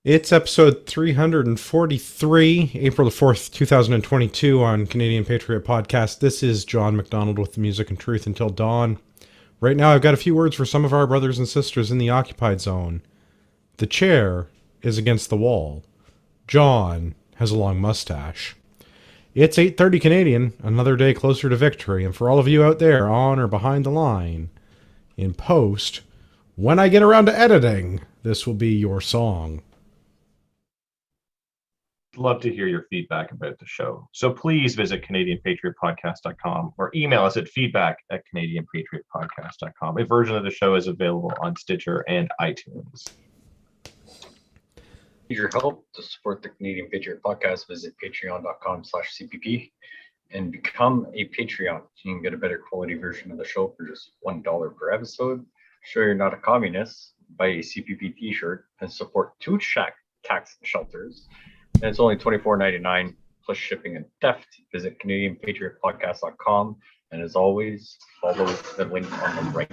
It's episode 343, April the 4th, 2022 on Canadian Patriot Podcast. This is John McDonald with the Music and Truth Until Dawn. Right now, I've got a few words for some of our brothers and sisters in the occupied zone. The chair is against the wall. John has a long mustache. It's 8:30 Canadian, another day closer to victory, and for all of you out there on or behind the line, in post, when I get around to editing, this will be your song. Love to hear your feedback about the show. So please visit CanadianPatriotPodcast.com or email us at feedback@CanadianPatriotPodcast.com. A version of the show is available on Stitcher and iTunes. Need your help to support the Canadian Patriot Podcast, visit patreon.com/CPP and become a Patreon. You can get a better quality version of the show for just $1 per episode. Sure you're not a communist, buy a CPP t-shirt and support two tax shelters. And it's only $24.99 plus shipping and theft. Visit CanadianPatriotPodcast.com. And as always, follow the link on the right.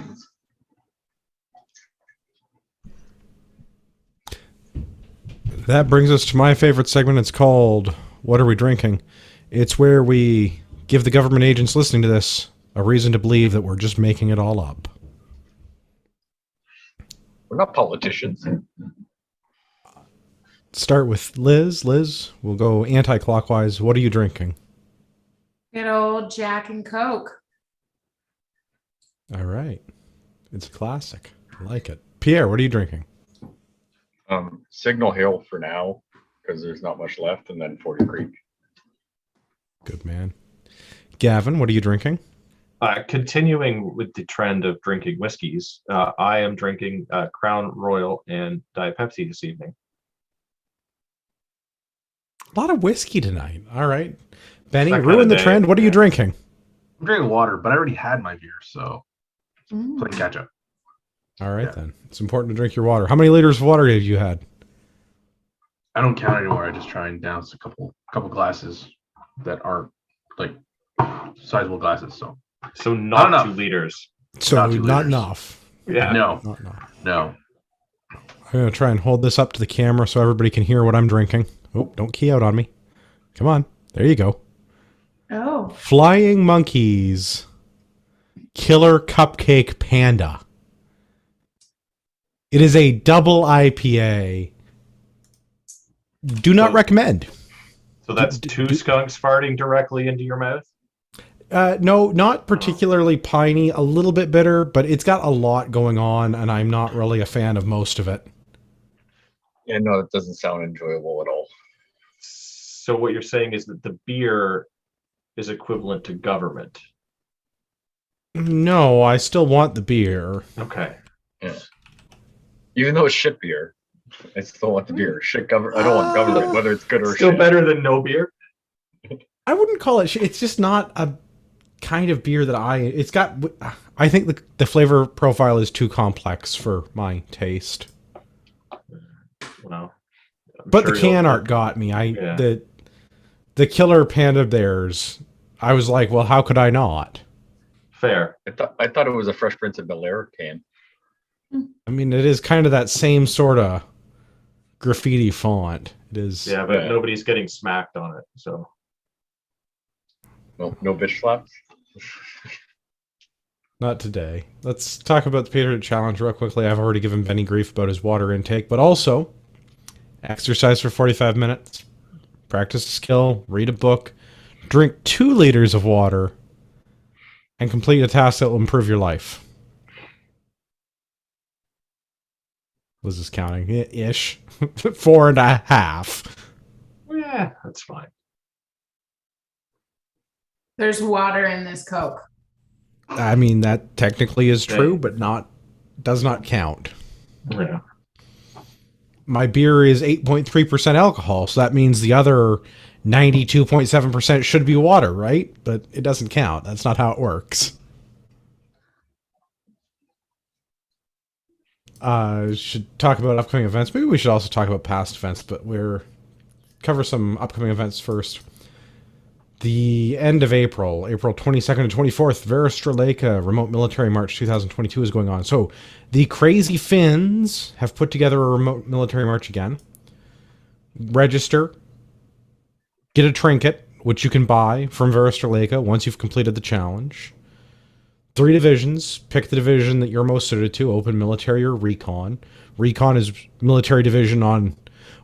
That brings us to my favorite segment. It's called What Are We Drinking? It's where we give the government agents listening to this a reason to believe that we're just making it all up. We're not politicians. Start with Liz. Liz, we'll go anti-clockwise. What are you drinking? Good old Jack and Coke. All right. It's a classic. I like it. Pierre, what are you drinking? Signal Hill for now, because there's not much left, and then 40 Creek. Good man. Gavin, what are you drinking? Continuing with the trend of drinking whiskeys, I am drinking Crown Royal and Diet Pepsi this evening. A lot of whiskey tonight. All right. Benny, That ruin kinda the day, trend. What are you yeah. drinking? I'm drinking water, but I already had my beer, so playing catch up. All right, Yeah. then. It's important to drink your water. How many liters of water have you had? I don't count anymore. I just try and douse a couple glasses that aren't like sizable glasses. So So not enough. 2 liters. So Not 2 not liters. enough. Yeah. no, Not enough. no. I'm going to try and hold this up to the camera so everybody can hear what I'm drinking. Oh, don't key out on me. Come on. There you go. Oh, Flying Monkeys Killer Cupcake Panda. It is a double IPA. Do not recommend. So that's 2 skunks farting directly into your mouth? No, not particularly piney. A little bit bitter, but it's got a lot going on, and I'm not really a fan of most of it. Yeah, no, it doesn't sound enjoyable at all. So what you're saying is that the beer is equivalent to government. No, I still want the beer. Okay. Yeah. Even though it's shit beer, I still want the beer. Shit government. I don't want government, whether it's good or Still shit. better than no beer? I wouldn't call it. It's just not a kind of beer that It's got. I think the flavor profile is too complex for my taste. Well, I'm But sure the can you'll- art got me. Yeah. The killer panda bears. I was like, well, how could I not? Fair. I thought it was a Fresh Prince of Bel-Air can. I mean, it is kind of that same sort of graffiti font. It is. Yeah, but Yeah. nobody's getting smacked on it. So No bitch slaps. Not today. Let's talk about the Patriot Challenge real quickly. I've already given Benny grief about his water intake, but also exercise for 45 minutes, practice a skill, read a book, drink 2 liters of water, and complete a task that will improve your life. Was this counting? Ish. 4.5. yeah, that's fine. there's water in this Coke. I mean, that technically is true, Okay. but does not count. Yeah. My beer is 8.3% alcohol, so that means the other 92.7% should be water, right? But it doesn't count. That's not how it works. Should talk about upcoming events. Maybe we should also talk about past events, but cover some upcoming events first. The end of April, April 22nd to 24th, Vera Streleka Remote Military March 2022 is going on. So the Crazy Finns have put together a remote military march again. register, get a trinket, which you can buy from Veristerleka once you've completed the challenge. 3 divisions. Pick the division that you're most suited to, open military or recon. Recon is military division on,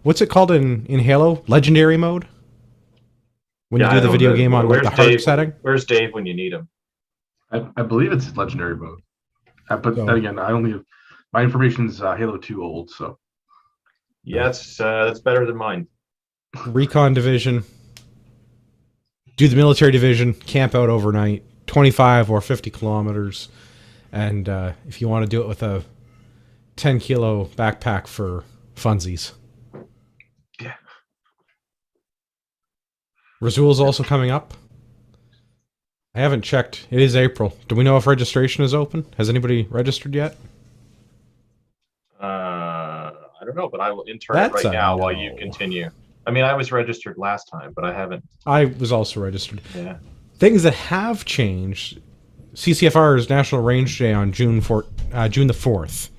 what's it called in Halo? Legendary mode? When you I do the know, video but game on like where's the hard Dave? setting? Where's Dave when you need him? I believe it's legendary mode. But So- then again, I only have my information's Halo 2 old, so Yes, that's better than mine. Recon division. Do the military division, camp out overnight, 25 or 50 kilometers. And if you want to do it with a 10 kilo backpack for funsies. Yeah. Razul's also coming up. I haven't checked. It is April. Do we know if registration is open? Has anybody registered yet? I don't know, but I will intern That's right a now while you no. continue. I mean, I was registered last time, but I haven't. I was also registered. Yeah. Things that have changed. CCFR's National Range Day on June the 4th.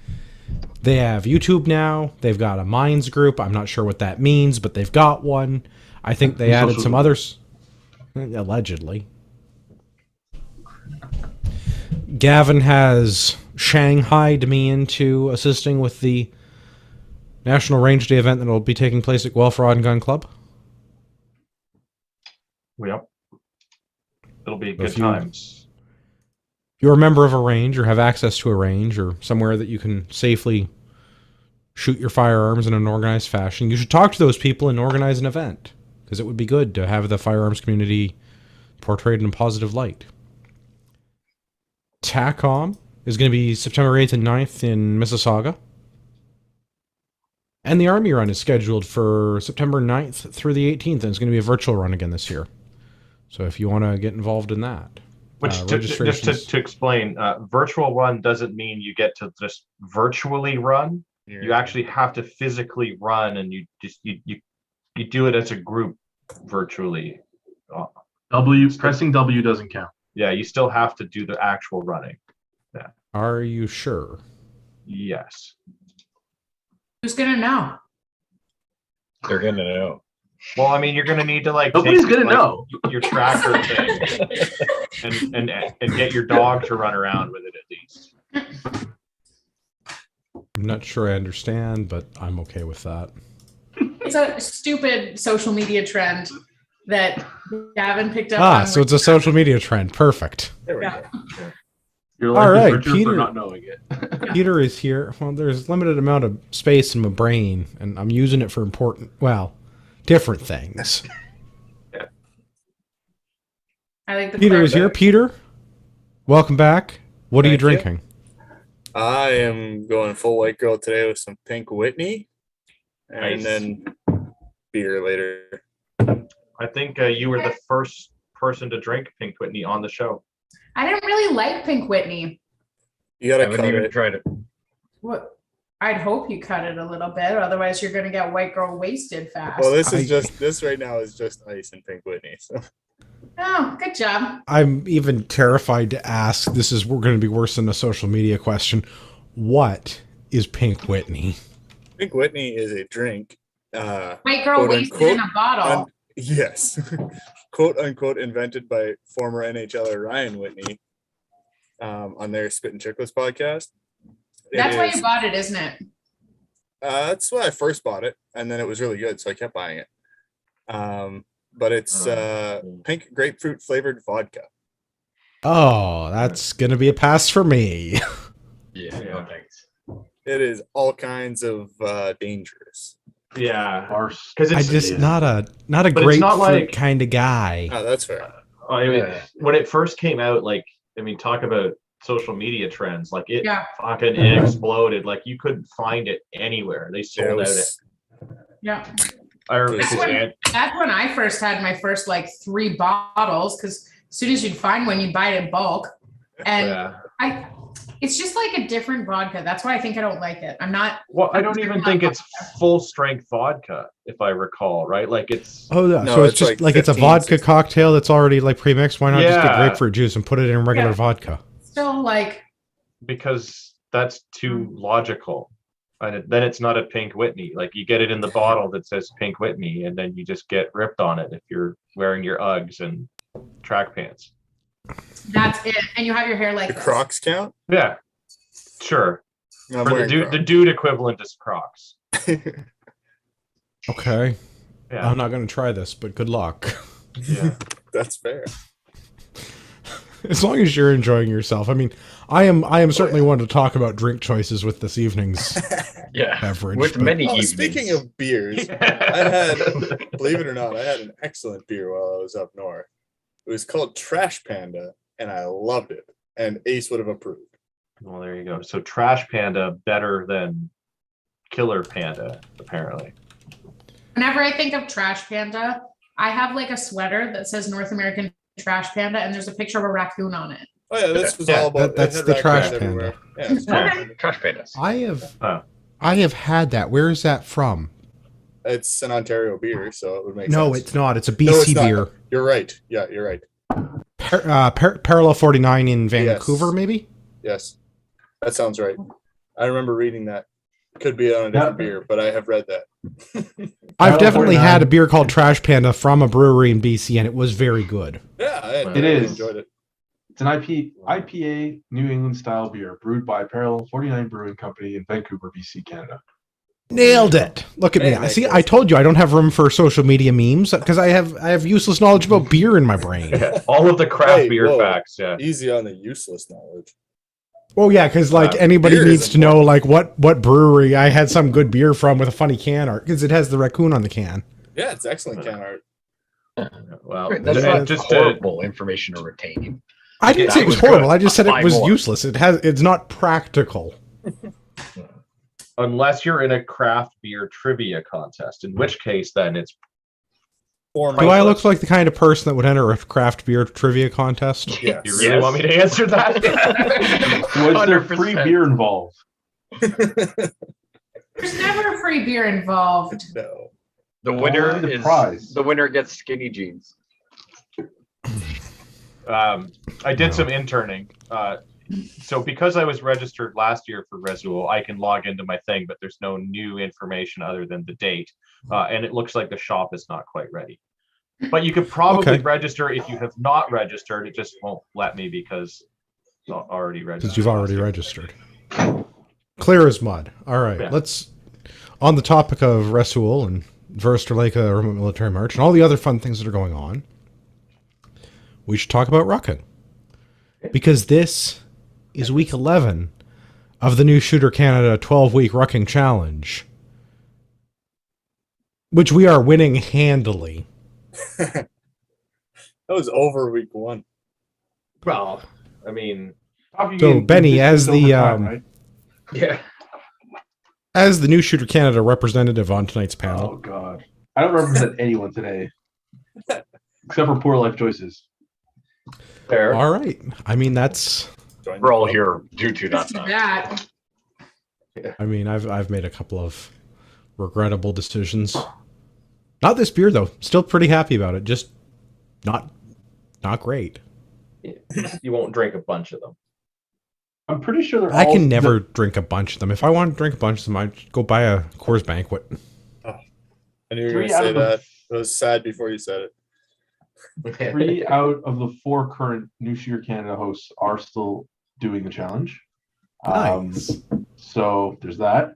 They have YouTube now. They've got a Minds group. I'm not sure what that means, but they've got one. I think they added some others. Allegedly. Gavin has shanghaied me into assisting with the National Range Day event that will be taking place at Guelph Rod and Gun Club. Yep. It'll be If good you- times. If you're a member of a range or have access to a range or somewhere that you can safely shoot your firearms in an organized fashion, you should talk to those people and organize an event, because it would be good to have the firearms community portrayed in a positive light. TACOM is going to be September 8th and 9th in Mississauga. And the Army Run is scheduled for September 9th through the 18th, and it's going to be a virtual run again this year. So if you want to get involved in that. Which, just registrations- to explain, virtual run doesn't mean you get to just virtually run. You actually have to physically run, and you do it as a group virtually. Pressing W doesn't count. Yeah, you still have to do the actual running. Are you sure? Yes. Who's gonna know? They're gonna know. Well, I mean, you're gonna need to Nobody's take, gonna like, know. your tracker thing and get your dog to run around with it at least. I'm not sure I understand, but I'm okay with that. It's a stupid social media trend that Gavin picked up on. So it's a social media trend. Perfect. There we Yeah. go. Your All life right, is richer Peter. for not knowing it. Peter is here. Well, there's limited amount of space in my brain, and I'm using it for different things. I like the Peter is here. clarity. Peter, welcome back. What are you Thank you. drinking? I am going full white girl today with some pink Whitney, and Nice. then beer later. I think you were the first person to drink Pink Whitney on the show. I didn't really like Pink Whitney. You I gotta haven't cut even it. tried it. What? I'd hope you cut it a little bit, otherwise you're gonna get white girl wasted fast. Well, this I- is just this right now is just ice and pink Whitney. So Oh, good job. I'm even terrified to ask. This is going to be worse than a social media question. What is Pink Whitney? pink Whitney is a drink. White girl Quote, wasted unquote, in a bottle. Yes, quote unquote, invented by former NHLer Ryan Whitney on their Spit and Chicklets podcast. It That's why is- you bought it, isn't it? That's why I first bought it, and then it was really good, so I kept buying it. But it's pink grapefruit flavored vodka. Oh, that's going to be a pass for me. Yeah, Yeah. no thanks. It is all kinds of dangerous. Yeah, Arse. because I it's just not a But it's grapefruit not like- kind of guy. Oh, that's fair. I mean, Yeah. when it first came out, talk about social media trends. It Yeah. fucking exploded. You couldn't find it anywhere. They Yeah, sold it out it. was, Yeah. I remember That's because That's when I first had my first 3 bottles, because as soon as you'd find one, you'd buy it in bulk. And yeah. it's just like a different vodka. That's why I think I don't like it. I'm not. Well, I don't even think it's full strength vodka, if I recall, right? It's Oh, yeah. No, So it's it's just like it's a 15, vodka 16. cocktail that's already pre-mixed. Why not just get Yeah. grapefruit juice and put it in regular Yeah. vodka? Still because that's too logical. then it's not a Pink Whitney. Like you get it in the bottle that says Pink Whitney, and then you just get ripped on it if you're wearing your Uggs and track pants. That's it. And you have your hair like The this. Crocs count? Yeah, sure. I'm For wearing the dude equivalent is Crocs. Okay. Yeah, I'm not going to try this, but good luck. yeah. That's fair. As long as you're enjoying yourself. I mean, I am certainly one to talk about drink choices with this evening's Yeah. beverage. With but- many Oh, evenings. speaking of beers, I had, believe it or not, I had an excellent beer while I was up north. It was called Trash Panda, and I loved it. And Ace would have approved. Well, there you go. So Trash Panda better than Killer Panda, apparently. Whenever I think of Trash Panda, I have like a sweater that says North American Trash Panda, and there's a picture of a raccoon on it. Oh yeah, this was Yeah, all about. that's it had the raccoons Trash everywhere. Panda. Yeah, it's Okay. Trash pandas. I have had that. Where is that from? It's an Ontario beer, so it would make No, sense. it's not. It's a No, it's BC not. beer. You're right. Yeah, you're right. Parallel 49 in Vancouver, Yes. maybe? Yes, that sounds right. I remember reading that. Could be on a different beer, but I have read that. I've Parallel definitely 49. had a beer called Trash Panda from a brewery in BC, and it was very good. Yeah, I It really is. enjoyed it. It's an IPA New England style beer brewed by Parallel 49 Brewing Company in Vancouver, BC, Canada. Nailed it. Look at me. Hey, Nick. See, I told you I don't have room for social media memes because I have useless knowledge about beer in my brain. All of the craft Hey, beer whoa. facts. Yeah. Easy on the useless knowledge. Oh yeah, because like anybody beer is needs to know like what brewery I had some good beer from with a funny can art because it has the raccoon on the can. Yeah, it's excellent can art. Well, That's Yeah, not just horrible information to retain. I didn't That say it was was good. horrible. I just said it Buy was more. useless. It's not practical. unless you're in a craft beer trivia contest, in which case then it's Former. Do I look like the kind of person that would enter a craft beer trivia contest? Yes. you really want me to answer that? Was there free 100%. beer involved? There's never a free beer involved. No. The winner Only the is prize. the winner gets skinny jeans. I did some interning. So because I was registered last year for Resuel, I can log into my thing, but there's no new information other than the date. And it looks like the shop is not quite ready. But you could probably Okay. register if you have not registered. It just won't let me because it's already registered. Because you've already registered. Clear as mud. All right, Yeah. let's. On the topic of Resuel and Versterleka Remote Military March and all the other fun things that are going on, we should talk about rucking. Because this is week 11 of the new Shooter Canada 12-week rucking challenge, which we are winning handily. That was over week one. Well, I mean, Talking So, in Benny, as distance the, over time, um, right? yeah. As the new Shooter Canada representative on tonight's panel, Oh god, I don't represent anyone today, except for poor life choices. Fair. all right. I mean, that's. Join We're the all club. here due to that. That. I mean, I've made a couple of regrettable decisions. Not this beer though. Still pretty happy about it. Just not great. You won't drink a bunch of them. I'm pretty sure they're I all can never drink a bunch of them. If I want to drink a bunch of them, I'd go buy a Coors Banquet. I knew you were Three going to out say of the- that. It was sad before you said it. 3 out of the 4 current New Shooter Canada hosts are still doing the challenge. Nice. So there's that.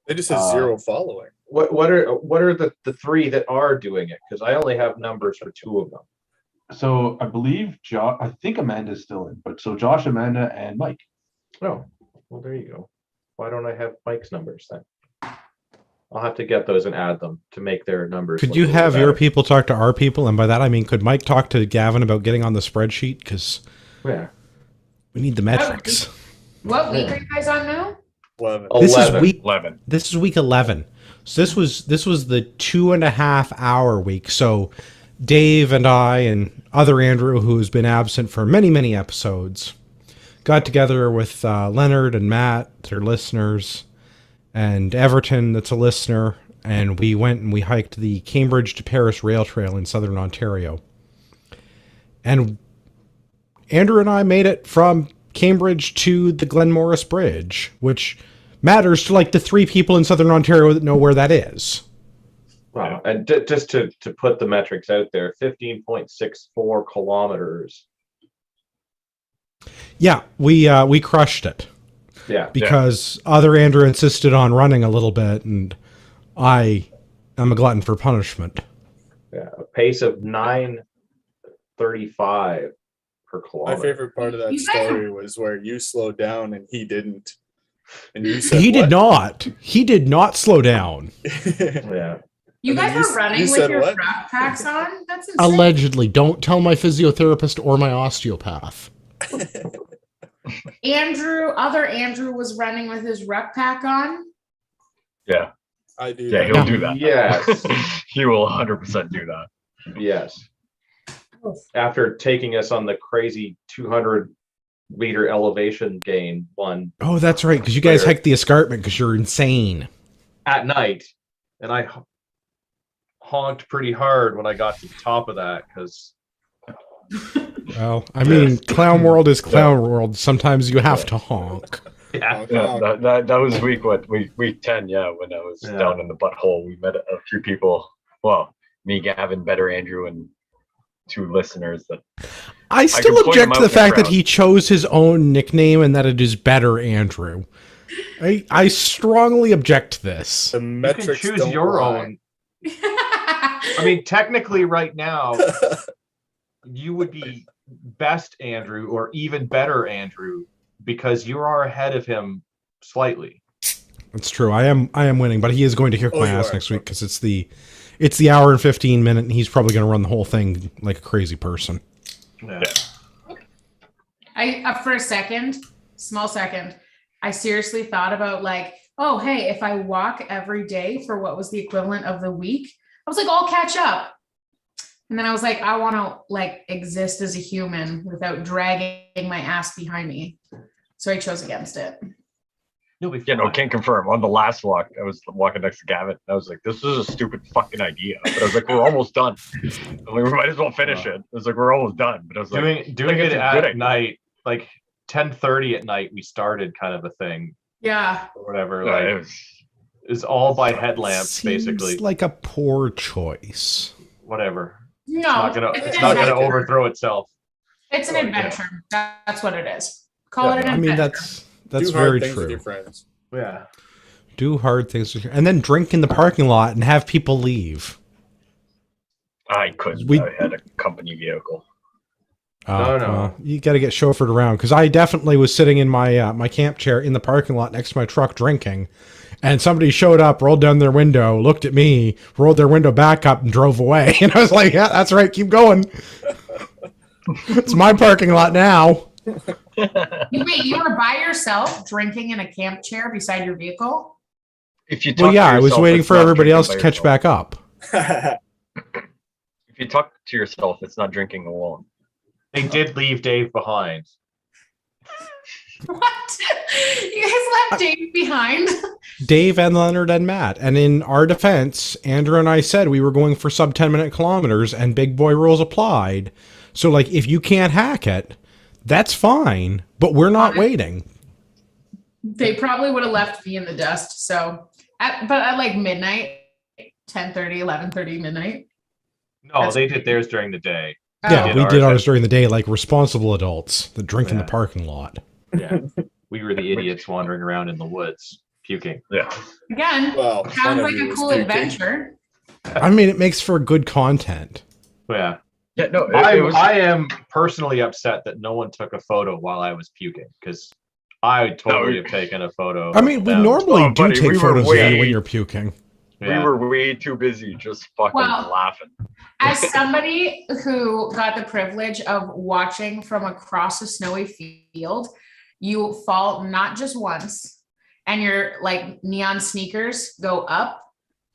They just have zero following. What are the three that are doing it? Because I only have numbers for 2 of them. So I believe I think Amanda's still in, but so Josh, Amanda, and Mike. Oh, well, there you go. Why don't I have Mike's numbers then? I'll have to get those and add them to make their numbers. Could look you a little have your better. people talk to our people? And by that I mean, could Mike talk to Gavin about getting on the spreadsheet? Because Yeah. we need the metrics. What week are you guys on now? 11. This is 11. week. 11. This is week 11. So this was the 2.5 hour week. So Dave and I and other Andrew, who has been absent for many episodes, got together with Leonard and Matt, their listeners, and Everton, that's a listener, and we went and we hiked the Cambridge to Paris Rail Trail in southern Ontario. And Andrew and I made it from Cambridge to the Glen Morris Bridge, which matters to like the 3 people in Southern Ontario that know where that is. Wow. And just to put the metrics out there, 15.64 kilometers. Yeah, we crushed it Yeah. because other Andrew insisted on running a little bit, and I'm a glutton for punishment. Yeah. A pace of 9:35 per My kilometer. favorite part of that You guys story was where you slowed down and he didn't. And you said, He did "What?" not. He did not slow down. Yeah. You And then guys you are running with said your what? backpacks on? That's insane. Allegedly. Don't tell my physiotherapist or my osteopath. Other Andrew was running with his rucksack on. Yeah. I do. Yeah, that. he'll do that. Yes. He will 100% do that. Yes. After taking us on the crazy 200-meter elevation gain one Oh, that's right, because you guys Later. hiked the escarpment because you're insane. at night, and I honked pretty hard when I got to the top of that because Well, I mean, clown world is clown world. Sometimes you have to honk. yeah, Yeah, that was week 10, yeah, when I was Yeah. down in the butthole. We met a few people. Well, me, Gavin, Better Andrew, and 2 listeners that I still can point object him to out the in the fact that crowd. he chose his own nickname and that it is Better Andrew. I strongly object to this. The you can metrics choose don't your lie. own. I mean, technically, right now, you would be best Andrew or even better Andrew because you are ahead of him slightly. It's true. I am winning, but he is going to kick Oh, my you ass are. next week because it's the hour and 15 minute, and he's probably going to run the whole thing like a crazy person. Yeah. For a second, small second, I seriously thought about like, oh, hey, if I walk every day for what was the equivalent of the week, I was like, I'll catch up. And then I was like, I want to like exist as a human without dragging my ass behind me. So I chose against it. You'll be Yeah, no, fine. can't confirm. On the last walk, I was walking next to Gavin. And I was like, this is a stupid fucking idea. But I was like, we're almost done. I'm like, we might as well finish it. I was like, we're almost done. But I was like, Doing it's it a good at idea. night, like 10:30 at night, we started kind of a thing Yeah. or whatever. yeah, Like it was, it's all by headlamps, Seems basically. like a poor choice. Whatever. No, It's not gonna overthrow itself. It's an Oh, yeah. adventure. That's what it is. Call Yeah, it an I mean, adventure. that's Do hard very things with your true. friends. Yeah. Do hard things with your, and then drink in the parking lot and have people leave. I couldn't. We- I had a company vehicle. No. Well, you got to get chauffeured around because I definitely was sitting in my my camp chair in the parking lot next to my truck drinking, and somebody showed up, rolled down their window, looked at me, rolled their window back up, and drove away. And I was like, "Yeah, that's right, keep going. It's my parking lot now." Wait, you were by yourself drinking in a camp chair beside your vehicle? If you talk Well, yeah, to I was yourself, waiting it's for not everybody drinking else by to catch yourself. back up. If you talk to yourself, it's not drinking alone. They did leave Dave behind. What? You guys left Dave behind? Dave and Leonard and Matt. And in our defense, Andrew and I said we were going for sub 10-minute kilometers and big boy rules applied. So, like, if you can't hack it, that's fine, but we're not waiting. They probably would have left me in the dust. So, but at like midnight, 10:30, 11:30 midnight. No, That's- they did theirs during the day. Yeah, did we ours did at- ours during the day like responsible adults that drink in the Yeah. parking lot. Yeah. We were the idiots wandering around in the woods puking. Yeah. Again, Well, one sounds of like you a was cool puking. adventure. I mean, it makes for good content. Yeah. Yeah, no, I am personally upset that no one took a photo while I was puking because I would totally have taken a photo. I mean, we of them. normally Oh, do buddy, take we were photos of you way- when you're puking. Yeah. we were way too busy just fucking Well- laughing. As somebody who got the privilege of watching from across a snowy field, you fall not just once, and your like neon sneakers go up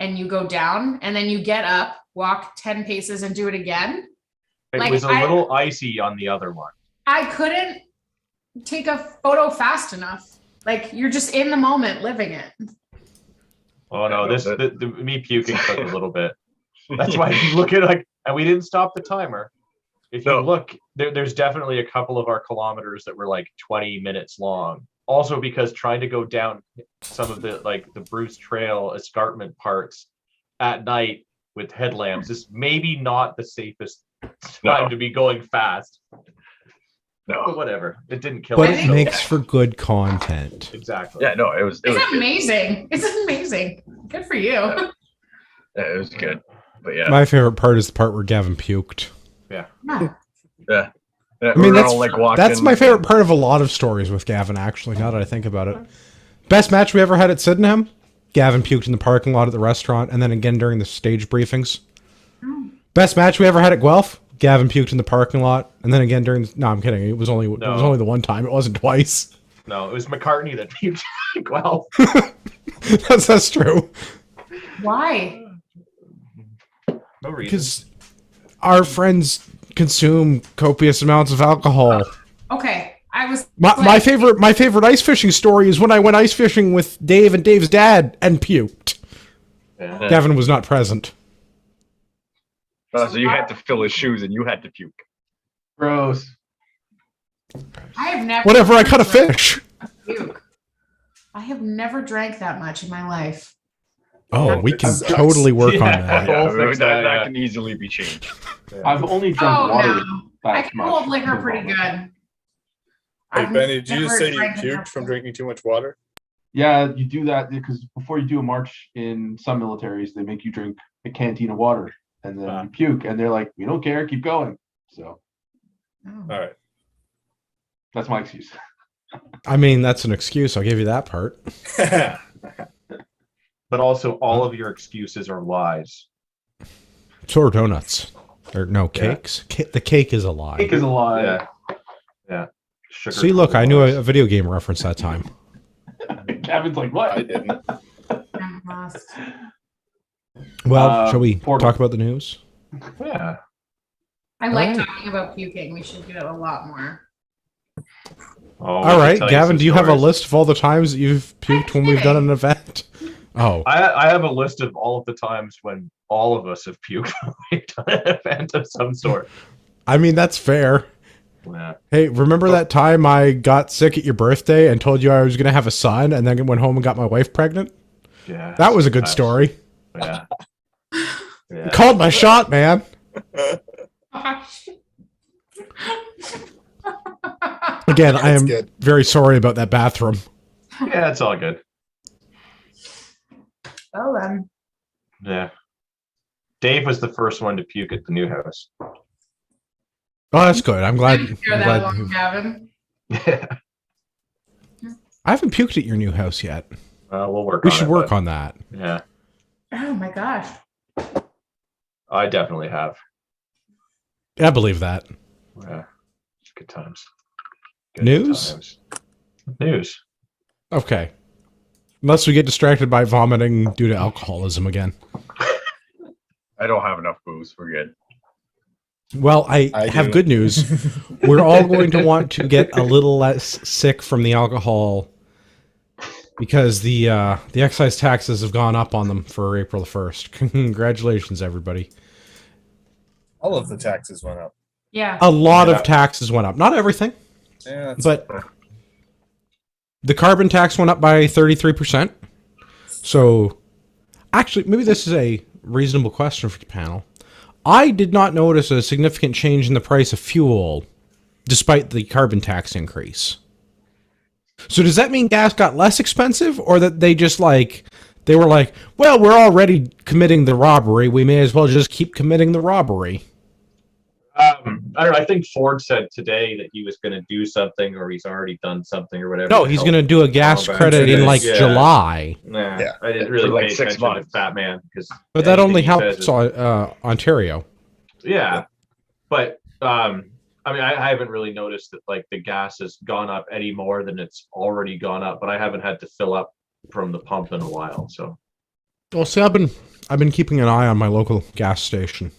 and you go down, and then you get up, walk 10 paces and do it again. It like, was a I- little icy on the other one. I couldn't take a photo fast enough. Like you're just in the moment living it. Oh no, Yeah, this that- the me puking took a little bit. That's why if you look at like, and we didn't stop the timer. If you No. look, there's definitely a couple of our kilometers that were like 20 minutes long. also because trying to go down some of the Bruce Trail escarpment parts at night with headlamps is maybe not the safest time to be going fast. No. But whatever, it didn't kill But us. it makes for good content. Exactly. Yeah, no, it was It's good. amazing. It's amazing. Good for you. Yeah, it was good. But yeah. My favorite part is the part where Gavin puked. Yeah. Yeah. Yeah. I mean, We're all, like, that's walking my favorite part of a lot of stories with Gavin, actually, now that I think about it. Best match we ever had at Sydenham? Gavin puked in the parking lot at the restaurant, and then again during the stage briefings. Best match we ever had at Guelph? Gavin puked in the parking lot, and then again during... No, I'm kidding. It was only the one time. It wasn't twice. No, it was McCartney that puked. Well, that's true. Why? no reason. Because our friends consume copious amounts of alcohol. Okay. I was My favorite ice fishing story is when I went ice fishing with Dave and Dave's dad and puked. Yeah. Gavin was not present. Oh, so you had to fill his shoes and you had to puke. Gross. I have never Whatever, I caught a fish. puke. I have never drank that much in my life. Oh, we can Sucks. totally work on Yeah. that. Yeah, We'll fix that, that yeah. can easily be changed. I've only drunk Oh water. no. I that can much. hold liquor No pretty problem. good. Hey, I've Benny, did you never just say you drank puked enough. from drinking too much water? Yeah, you do that because before you do a march in some militaries, they make you drink a canteen of water and then you puke, and they're like, "We don't care, keep going." So Oh. All right. that's my excuse. I mean, that's an excuse. I'll give you that part. But also, all of your excuses are lies. So are donuts. Or no, cakes. The cake is a lie. Cake is a lie. Yeah. Yeah. Sugar See, look, I knew lies. a video game reference that time. Kevin's like, "What?" I didn't. I'm lost. Well, shall we Portal. talk about the news? Yeah. I like Alright. talking about puking. We should do it a lot more. Oh, All right, Gavin, do you have a list of all the times that you've puked when we've done an event? Oh, I have a list of all of the times when all of us have puked when we've done an event of some sort. I mean, that's fair. Yeah. Hey, remember that time I got sick at your birthday and told you I was going to have a son and then went home and got my wife pregnant? Yeah. That was a good sometimes. story. Yeah. Yeah. Called my shot, man. Gosh. Again, I That's am good. very sorry about that bathroom. Yeah, it's all good. Well then. Yeah. Dave was the first one to puke at the new house. Oh, that's good. I'm glad. Didn't hear I'm that glad long, you- Gavin. I haven't puked at your new house yet. We'll work We on should it, work but- on that. Yeah. Oh my gosh. I definitely have. I believe that. Yeah. It's good times. News? times. News. Okay. Unless we get distracted by vomiting due to alcoholism again. I don't have enough booze. We're good. Well, I I have do. good news. We're all going to want to get a little less sick from the alcohol because the excise taxes have gone up on them for April the 1st. Congratulations, everybody. All of the taxes went up. Yeah. A lot Yeah. of taxes went up. Not everything, Yeah, that's but the carbon tax went up by 33%. So, actually, maybe this is a reasonable question for the panel. I did not notice a significant change in the price of fuel despite the carbon tax increase. So does that mean gas got less expensive, or that they just they were like, well, we're already committing the robbery, we may as well just keep committing the robbery? I don't know. I think Ford said today that he was going to do something, or he's already done something, or whatever. No, to he's help going to do a gas combat credit in it. Yeah. July. Nah, Yeah. I didn't really For, like, pay 6 attention to months. Fat Man because. But that only anything he helps says is- Ontario. Yeah, but I mean, I haven't really noticed that the gas has gone up any more than it's already gone up, but I haven't had to fill up from the pump in a while. So Well, see, I've been keeping an eye on my local gas station.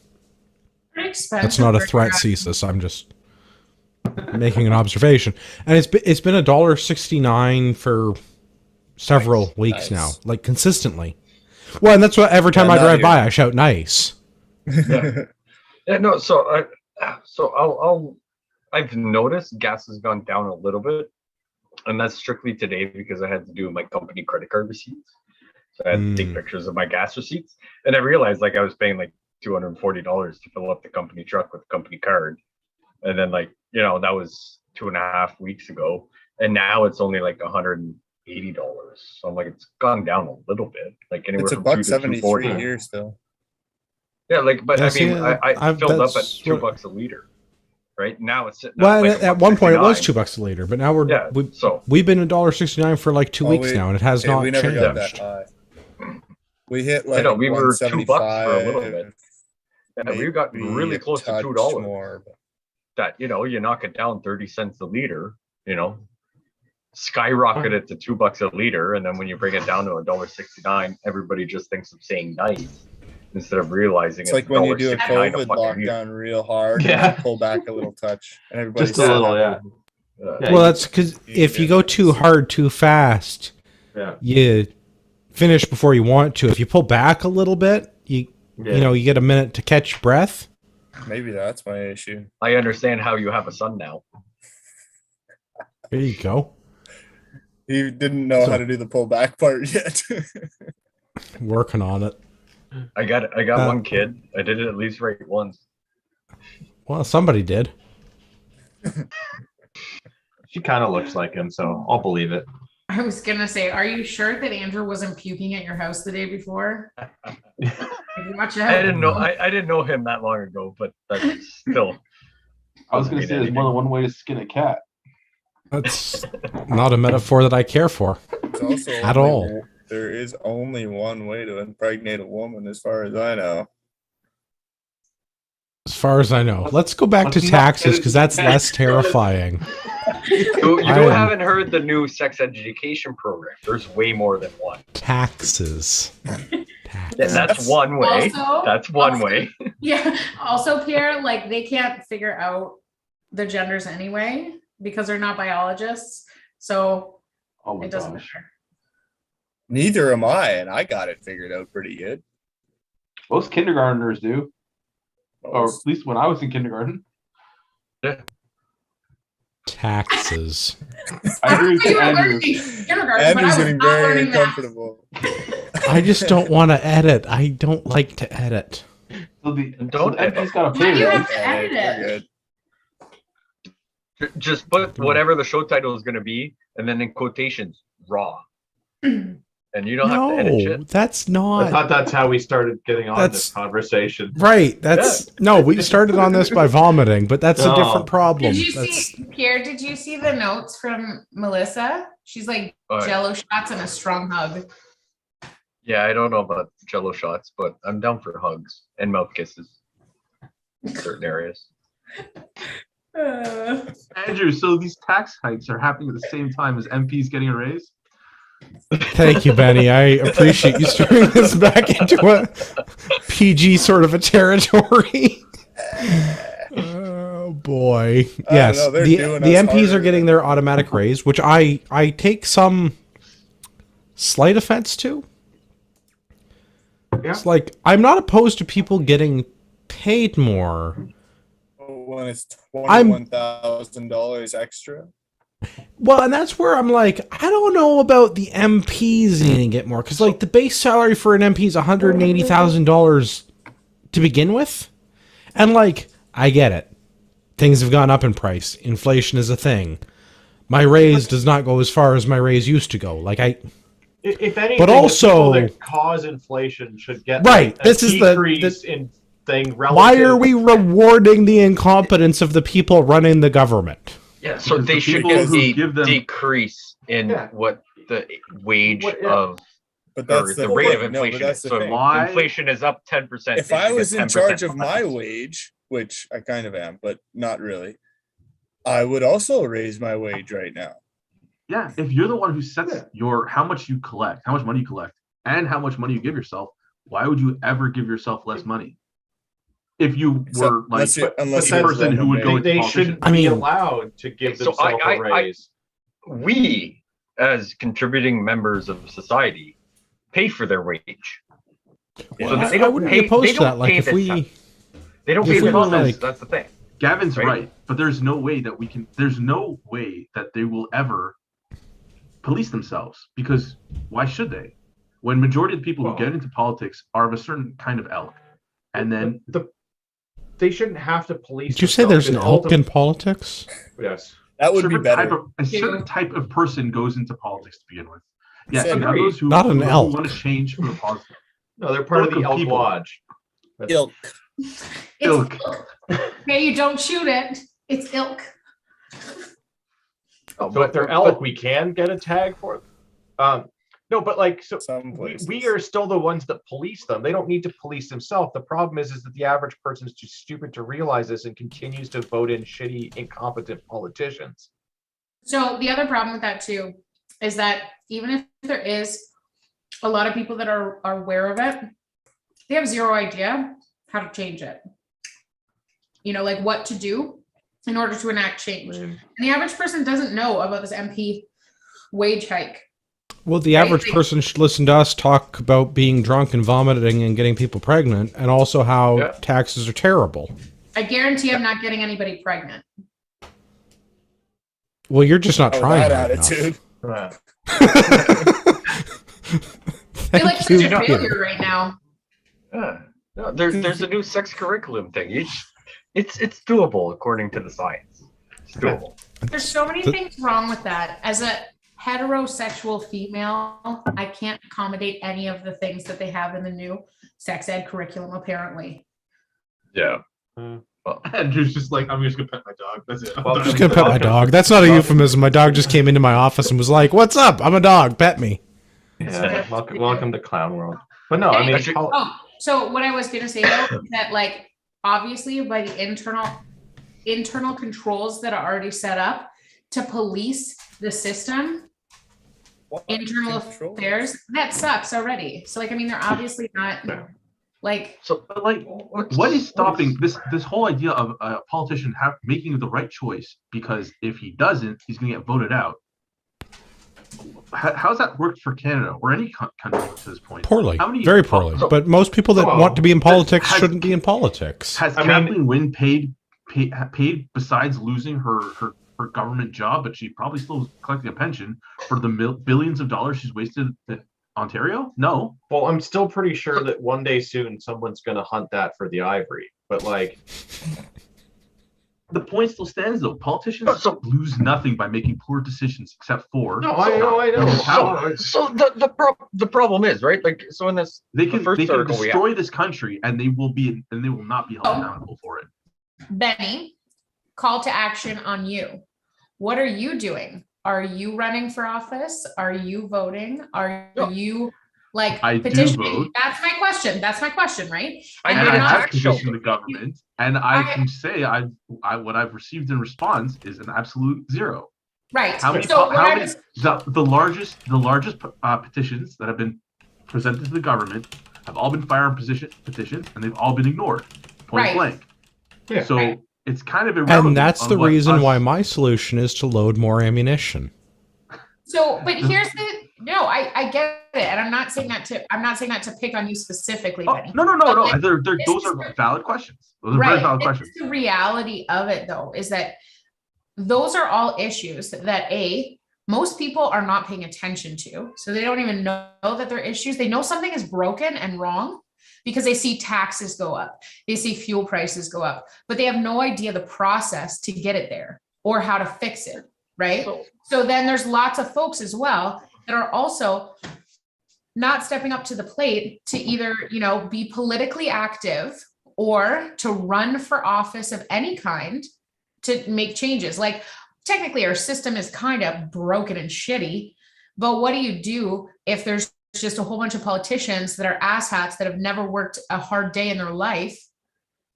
Pretty expensive. That's not a for threat, gas. Cesis. I'm just making an observation. And it's been $1.69 for several Nice. weeks Nice. now, consistently. Well, and that's what every time Yeah, I not drive here. by, I shout nice. Yeah, no. I've noticed gas has gone down a little bit, And that's strictly today because I had to do my company credit card receipts. So I had to take pictures of my gas receipts. And I realized like I was paying like $240 to fill up the company truck with the company card. And then like, you know, that was 2.5 weeks ago. And now it's only like $180. So I'm like, it's gone down a little bit, like anywhere It's from $2 to $1.73 $2.40. here still. Yeah, like, but Yeah, I see, mean, I filled up at that's $2 a liter, right? Now it's sitting Well, like at one point it was $1.69. $2 a liter, but now So we've been $1.69 for like 2 Oh, weeks now, and it has not we never got changed. that high. We hit I like know we were $2 for a little 175. bit. Yeah, we got maybe really a close to touch $2. more. That, you know, you knock it down 30 cents a liter, you know, skyrocket it to $2 a liter, and then when you bring it down to $1.69, everybody just thinks of saying nice instead of realizing It's like when you do a $1.69 COVID fucking liter. lockdown real hard, Yeah. and you pull back a little touch, and everybody's Just a little, yeah. Yeah. Well, that's because if you go too hard too fast, Yeah. you finish before you want to. If you pull back a little bit, you know, you get a minute to catch breath. Maybe that's my issue. I understand how you have a son now. There you go. You didn't know how to do the pull back part yet. Working on it. I got one kid. I did it at least right once. Well, somebody did. She kind of looks like him, so I'll believe it. I was gonna say, are you sure that Andrew wasn't puking at your house the day before? Watch out. I didn't know him that long ago, but that's still. I was going to say there's more than one way to skin a cat. That's not a metaphor that I care for. It's also At all. There is only one way to impregnate a woman, as far as I know. As far as I know. Let's go back to taxes because that's less terrifying. You haven't heard the new sex education program. There's way more than one. Taxes. Yeah, that's one way. That's one way. Yeah. Also, Pierre, like they can't figure out the genders anyway because they're not biologists. So Oh my it doesn't gosh. matter. Neither am I, and I got it figured out pretty good. Most kindergartners do. Or at least when I was in kindergarten. Yeah. Taxes. I agree with You you, were Andrew. learning kindergarten, but I Andrew's was getting not very learning that. uncomfortable. I just don't want to edit. I don't like to edit. So the Don't MP's got a Why do you pay have raise. to edit We're it? good. Just put whatever the show title is going to be, and then in quotations, raw. And you don't have to edit No, shit. that's I not thought that's how we started getting on That's- this conversation. right. That's no. We started on this by vomiting, but that's a No. different problem. Did you That's see, Pierre, did you see the notes from Melissa? She's like Alright. jello shots and a strong hug. Yeah, I don't know about jello shots, but I'm down for hugs and mouth kisses in certain areas. Andrew, so these tax hikes are happening at the same time as MPs getting a raise? Thank you, Benny. I appreciate you steering this back into a PG sort of a territory. Oh boy. Yes. know, they're The doing us MPs are harder. getting their automatic raise, which I take some slight offense to. Yeah. It's like I'm not opposed to people getting paid more. When it's I'm- $21,000 extra. Well, and that's where I'm like, I don't know about the MPs needing to get more because, like, the base salary for an MP is $180,000 to begin with, and like, I get it, things have gone up in price, inflation is a thing. My raise does not go as far as my raise used to go. Like If anything, But also- the people that cause inflation should get Right, a this is the- decrease in thing. why are relative- we rewarding the incompetence of the people running the government? Yeah, so Because they the should people get who a give them- decrease in Yeah. what the wage What- yeah. of But or that's the the rate thing. of No, inflation but that's is. the So thing. Why- inflation is up 10%. If they I should was get in 10% charge of my plus. wage, which I kind of am, but not really, I would also raise my wage right now. Yeah, if you're the one who sets your how much you collect, how much money you collect, and how much money you give yourself, why would you ever give yourself less money? If you were like Unless you- unless the you're person who would go they, into they politician. shouldn't I be mean- allowed to give So themselves a I- raise. We, as contributing members of society, pay for their wage. Well, So they I don't wouldn't pay- be opposed they to that. don't Like pay if the we, tax. They don't If pay we the were taxes. like- That's the thing. Gavin's Right? right, but there's no way that we can. There's no way that they will ever police themselves, because why should they? When majority of the people who get into politics are of a certain kind of elk, and then they shouldn't have to police. Did you say there's an elk in politics? Yes. That would be better. A certain type of person goes into politics to begin with. Yes, Same. you have those who, Not an who elk. want to change for the positive. No, they're part of the Elk of elk people. lodge. Ilk. It's Ilk. okay, you don't shoot it. It's ilk. So if they're elk, we can get a tag for it. No, but like, so Some we places. are still the ones that police them. They don't need to police themselves. The problem is that the average person is too stupid to realize this and continues to vote in shitty, incompetent politicians. So the other problem with that too is that even if there is a lot of people that are aware of it, they have zero idea how to change it. You know, like what to do in order to enact change. And the average person doesn't know about this MP wage hike. Well, the average person should listen to us talk about being drunk and vomiting and getting people pregnant, and also how taxes are terrible. I guarantee I'm not getting anybody pregnant. Well, you're just not trying. That attitude. I feel like such a failure right now. No, there's a new sex curriculum thing. It's doable according to the science. It's doable. There's so many things wrong with that. As a heterosexual female, I can't accommodate any of the things that they have in the new sex ed curriculum, apparently. Yeah. Andrew's just like, I'm just gonna pet my dog. That's it. Well, I'm just gonna pet my dog. That's not a euphemism. My dog just came into my office and was like, "What's up? I'm a dog. Pet me." Yeah, welcome to clown world. But no, I mean, So what I was gonna say though is that, like, obviously by the internal controls that are already set up to police the system, internal affairs, that sucks already. So like, I mean, they're obviously not like. So, but like, what is stopping this whole idea of a politician making the right choice? Because if he doesn't, he's going to get voted out. How's that worked for Canada or any country to this point? Poorly, very poorly. But most people that want to be in politics shouldn't be in politics. Has Kathleen Wynne paid besides losing her government job, but she probably still is collecting a pension for the billions of dollars she's wasted at Ontario? No. Well, I'm still pretty sure that one day soon someone's going to hunt that for the ivory. But like, the point still stands though. Politicians lose nothing by making poor decisions, except for I know. So the problem is, right? Like, so in this, they can article destroy this country, and they will not be held accountable for it. Benny, call to action on you. What are you doing? Are you running for office? Are you voting? Are you like petitioning? Vote. That's my question. That's my question, right? I have petitioned the government, and I can say what I've received in response is an absolute zero. Right. The largest petitions that have been presented to the government have all been firearm petitions, and they've all been ignored, point blank. Yeah. So it's kind of irrelevant. And that's the reason why my solution is to load more ammunition. So, but here's I get it, and I'm not saying that to pick on you specifically, Benny. No. Like, those are valid questions. Those are very valid questions. The reality of it, though, is that those are all issues that most people are not paying attention to. So they don't even know that they're issues. They know something is broken and wrong because they see taxes go up, they see fuel prices go up, but they have no idea the process to get it there or how to fix it, right? So then there's lots of folks as well that are also not stepping up to the plate to either, be politically active or to run for office of any kind to make changes. Like, technically our system is kind of broken and shitty, but what do you do if there's just a whole bunch of politicians that are asshats that have never worked a hard day in their life,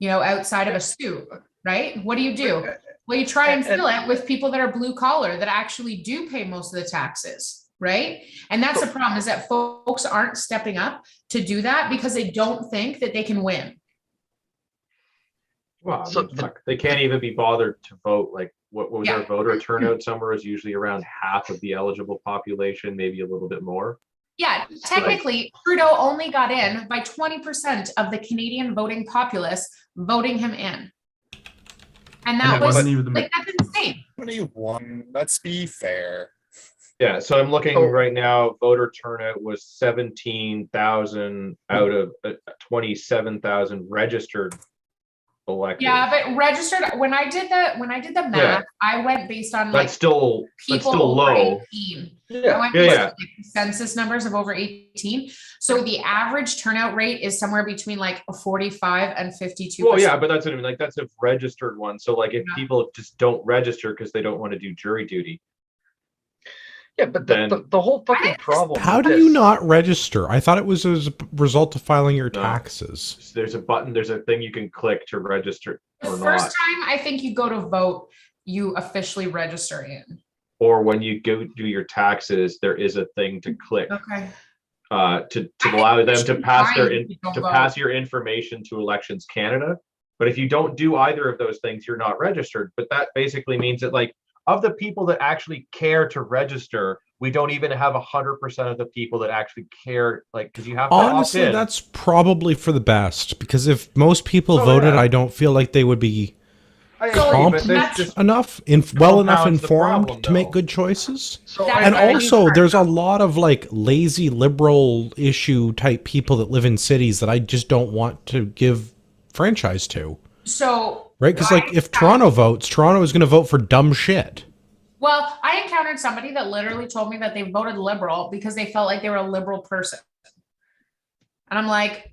outside of a suit, right? What do you do? Well, you try and fill it with people that are blue collar that actually do pay most of the taxes, right? And that's the problem, is that folks aren't stepping up to do that because they don't think that they can win. Well, they can't even be bothered to vote. Like, what was our voter turnout? Somewhere is usually around half of the eligible population, maybe a little bit more. Yeah, technically, Trudeau only got in by 20% of the Canadian voting populace voting him in. And that was, that's insane. What do you want? Let's be fair. Yeah, so I'm looking Oh. right now. Voter turnout was 17,000 out of 27,000 registered electors. Yeah, but registered when I did the math, Yeah. I went based on That's still people low. over 18. I Yeah. went based on like, census numbers of over 18. So the average turnout rate is somewhere between like 45 and 52%. Well, yeah, but that's what I mean. Like that's a registered one. So like if Yeah. people just don't register because they don't want to do jury duty. Yeah, but Then- the whole fucking problem. How with do this- you not register? I thought it was as a result of filing your No. taxes. There's a button, there's a thing you can click to register The or first not. time I think you go to vote, you officially register in. Or when you go do your taxes, there is a thing to click Okay. to I think allow we them to should pass their find people to vote. pass your information to Elections Canada. But if you don't do either of those things, you're not registered. But that basically means that like of the people that actually care to register, we don't even have 100% of the people that actually care. Like because you have to Honestly, opt in. that's probably for the best, because if most people Oh, voted, yeah. I don't feel like they would be I agree, So but there's that's- just enough, well enough compounds the informed problem, to make though. good choices. So That's And what I mean. also, there's a lot of like lazy liberal issue type people that live in cities that I just don't want to give franchise to. So Right? Because I like if encountered- Toronto votes, Toronto is going to vote for dumb shit. Well, I encountered somebody that literally told me that they voted liberal because they felt like they were a liberal person. And I'm like,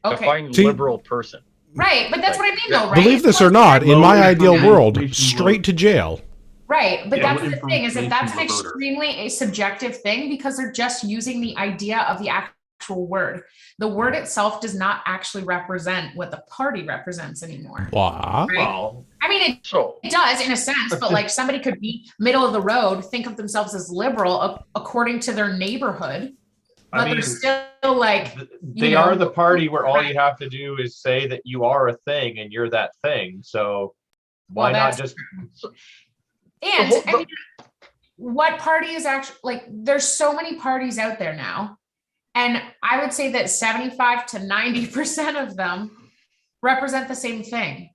okay, define See- liberal person. right. But that's what I mean Yeah. though, right? Believe this or not, in Low my ideal information world, load. straight to jail. Right. But Yeah, that's the thing is that that's an information low voter. extremely a subjective thing because they're just using the idea of the actual word. The word itself does not actually represent what the party represents anymore. Wow. Right? well, I mean, So it does in a sense, but like somebody could be middle of the road, think of themselves as liberal according to their neighborhood, but I mean, they're still like, they you are know, the party where all right. you have to do is say that you are a thing and you're that thing. So why Well, not that's- just and whole- I mean, what party is actually like, there's so many parties out there now. And I would say that 75 to 90% of them represent the same thing.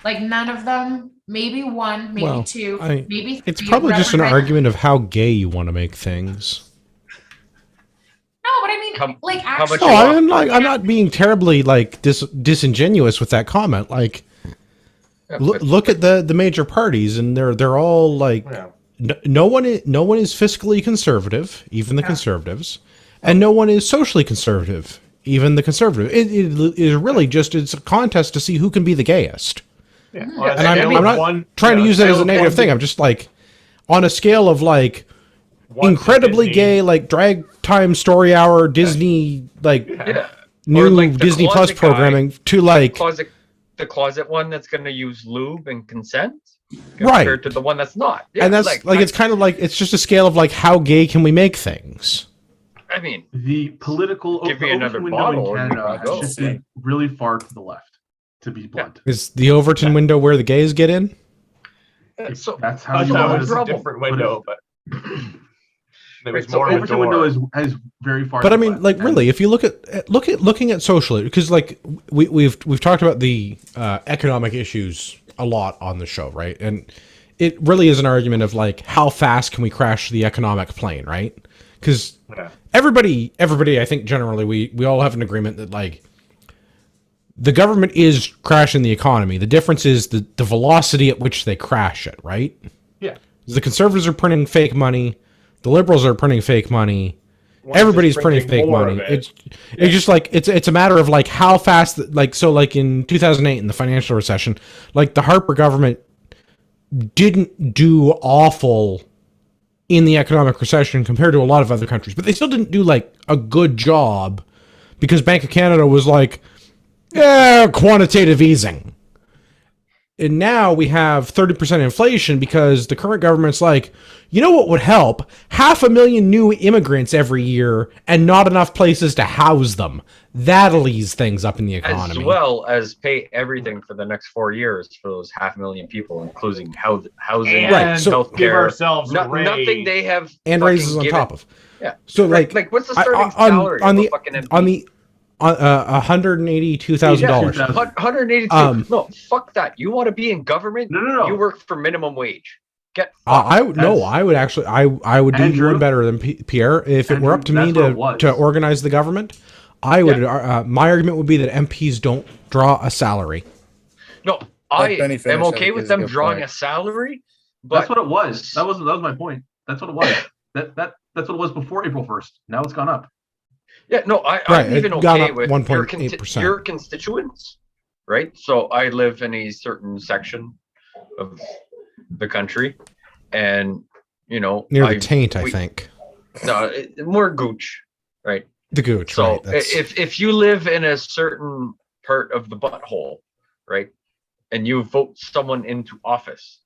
Like none of them, maybe one, maybe Well, two, I- maybe three. It's probably just an represent- argument of how gay you want to make things. No, but I mean, How- like how much actually, No, you I'm like I'm not being terribly like disingenuous with that comment. Like, yeah, but look at the major parties, and they're all like yeah. no one is fiscally conservative, even the Yeah. conservatives, and no one is socially conservative, even the conservative. It is really just it's a contest to see who can be the gayest. Yeah. Mhm. Well, And I'm scale of not one- trying to yeah, use it as scale a of negative one thing. to- I'm just like on a scale of like one to incredibly Disney. gay, like drag time story hour Disney like yeah, new Or like the Disney Plus closet guy. programming to like the closet one that's going to use lube and consent, Right. compared to the one that's not. Yeah, and that's like it's kind of like it's just a scale of like how gay can we make things. I mean, The political Give me the another Overton window bottle in and Canada you go. has shifted really far to the left, to be blunt. Is the Overton window where the gays get in? so That's how That you the whole want was it. a problem. different window, but there was Right, so more of a Overton window door. has very far. But to I the mean, left. like And really, if you look at looking at socially, because like we've talked about the economic issues a lot on the show, right? And it really is an argument of like how fast can we crash the economic plane, right? Because Yeah. everybody, I think generally we all have an agreement that like the government is crashing the economy. The difference is the velocity at which they crash it, right? Yeah. The conservatives are printing fake money. The liberals are printing fake money. One's just Everybody's printing fake more money. of it. It's just like it's a matter of like how fast like so like in 2008 in the financial recession, like the Harper government didn't do awful in the economic recession compared to a lot of other countries, but they still didn't do like a good job because Bank of Canada was like, yeah, quantitative easing. And now we have 30% inflation because the current government's like, you know what would help? 500,000 new immigrants every year and not enough places to house them. That'll ease things up in the economy. as well as pay everything for the next 4 years for those 500,000 people, including housing, And Right, so give healthcare. ourselves a Nothing raise. they have And fucking raises on given. top of. Yeah. So Like, like what's the I- starting salary on of the a fucking MP? on the $182,000. Yeah. 182. Um, No, fuck that. You want to be in government? No. You work for minimum wage. Get I would actually I would do Andrew? one better than Pierre if it were Andrew, up to me that's what it was. to organize the government. I would my argument would be that MPs don't draw a salary. No, Let I Benny am finish, I okay think with is a them good drawing point. a salary, That's but what it was. That was my point. That's what it was. That's what it was before April 1st. Now it's gone up. yeah, no, Right, I'm even it gone okay up with 1.8%. your constituents, right? So I live in a certain section of the country, and Near the taint, I think. No, more gooch, right? The gooch, So right? That's, if you live in a certain part of the butthole, right, and you vote someone into office,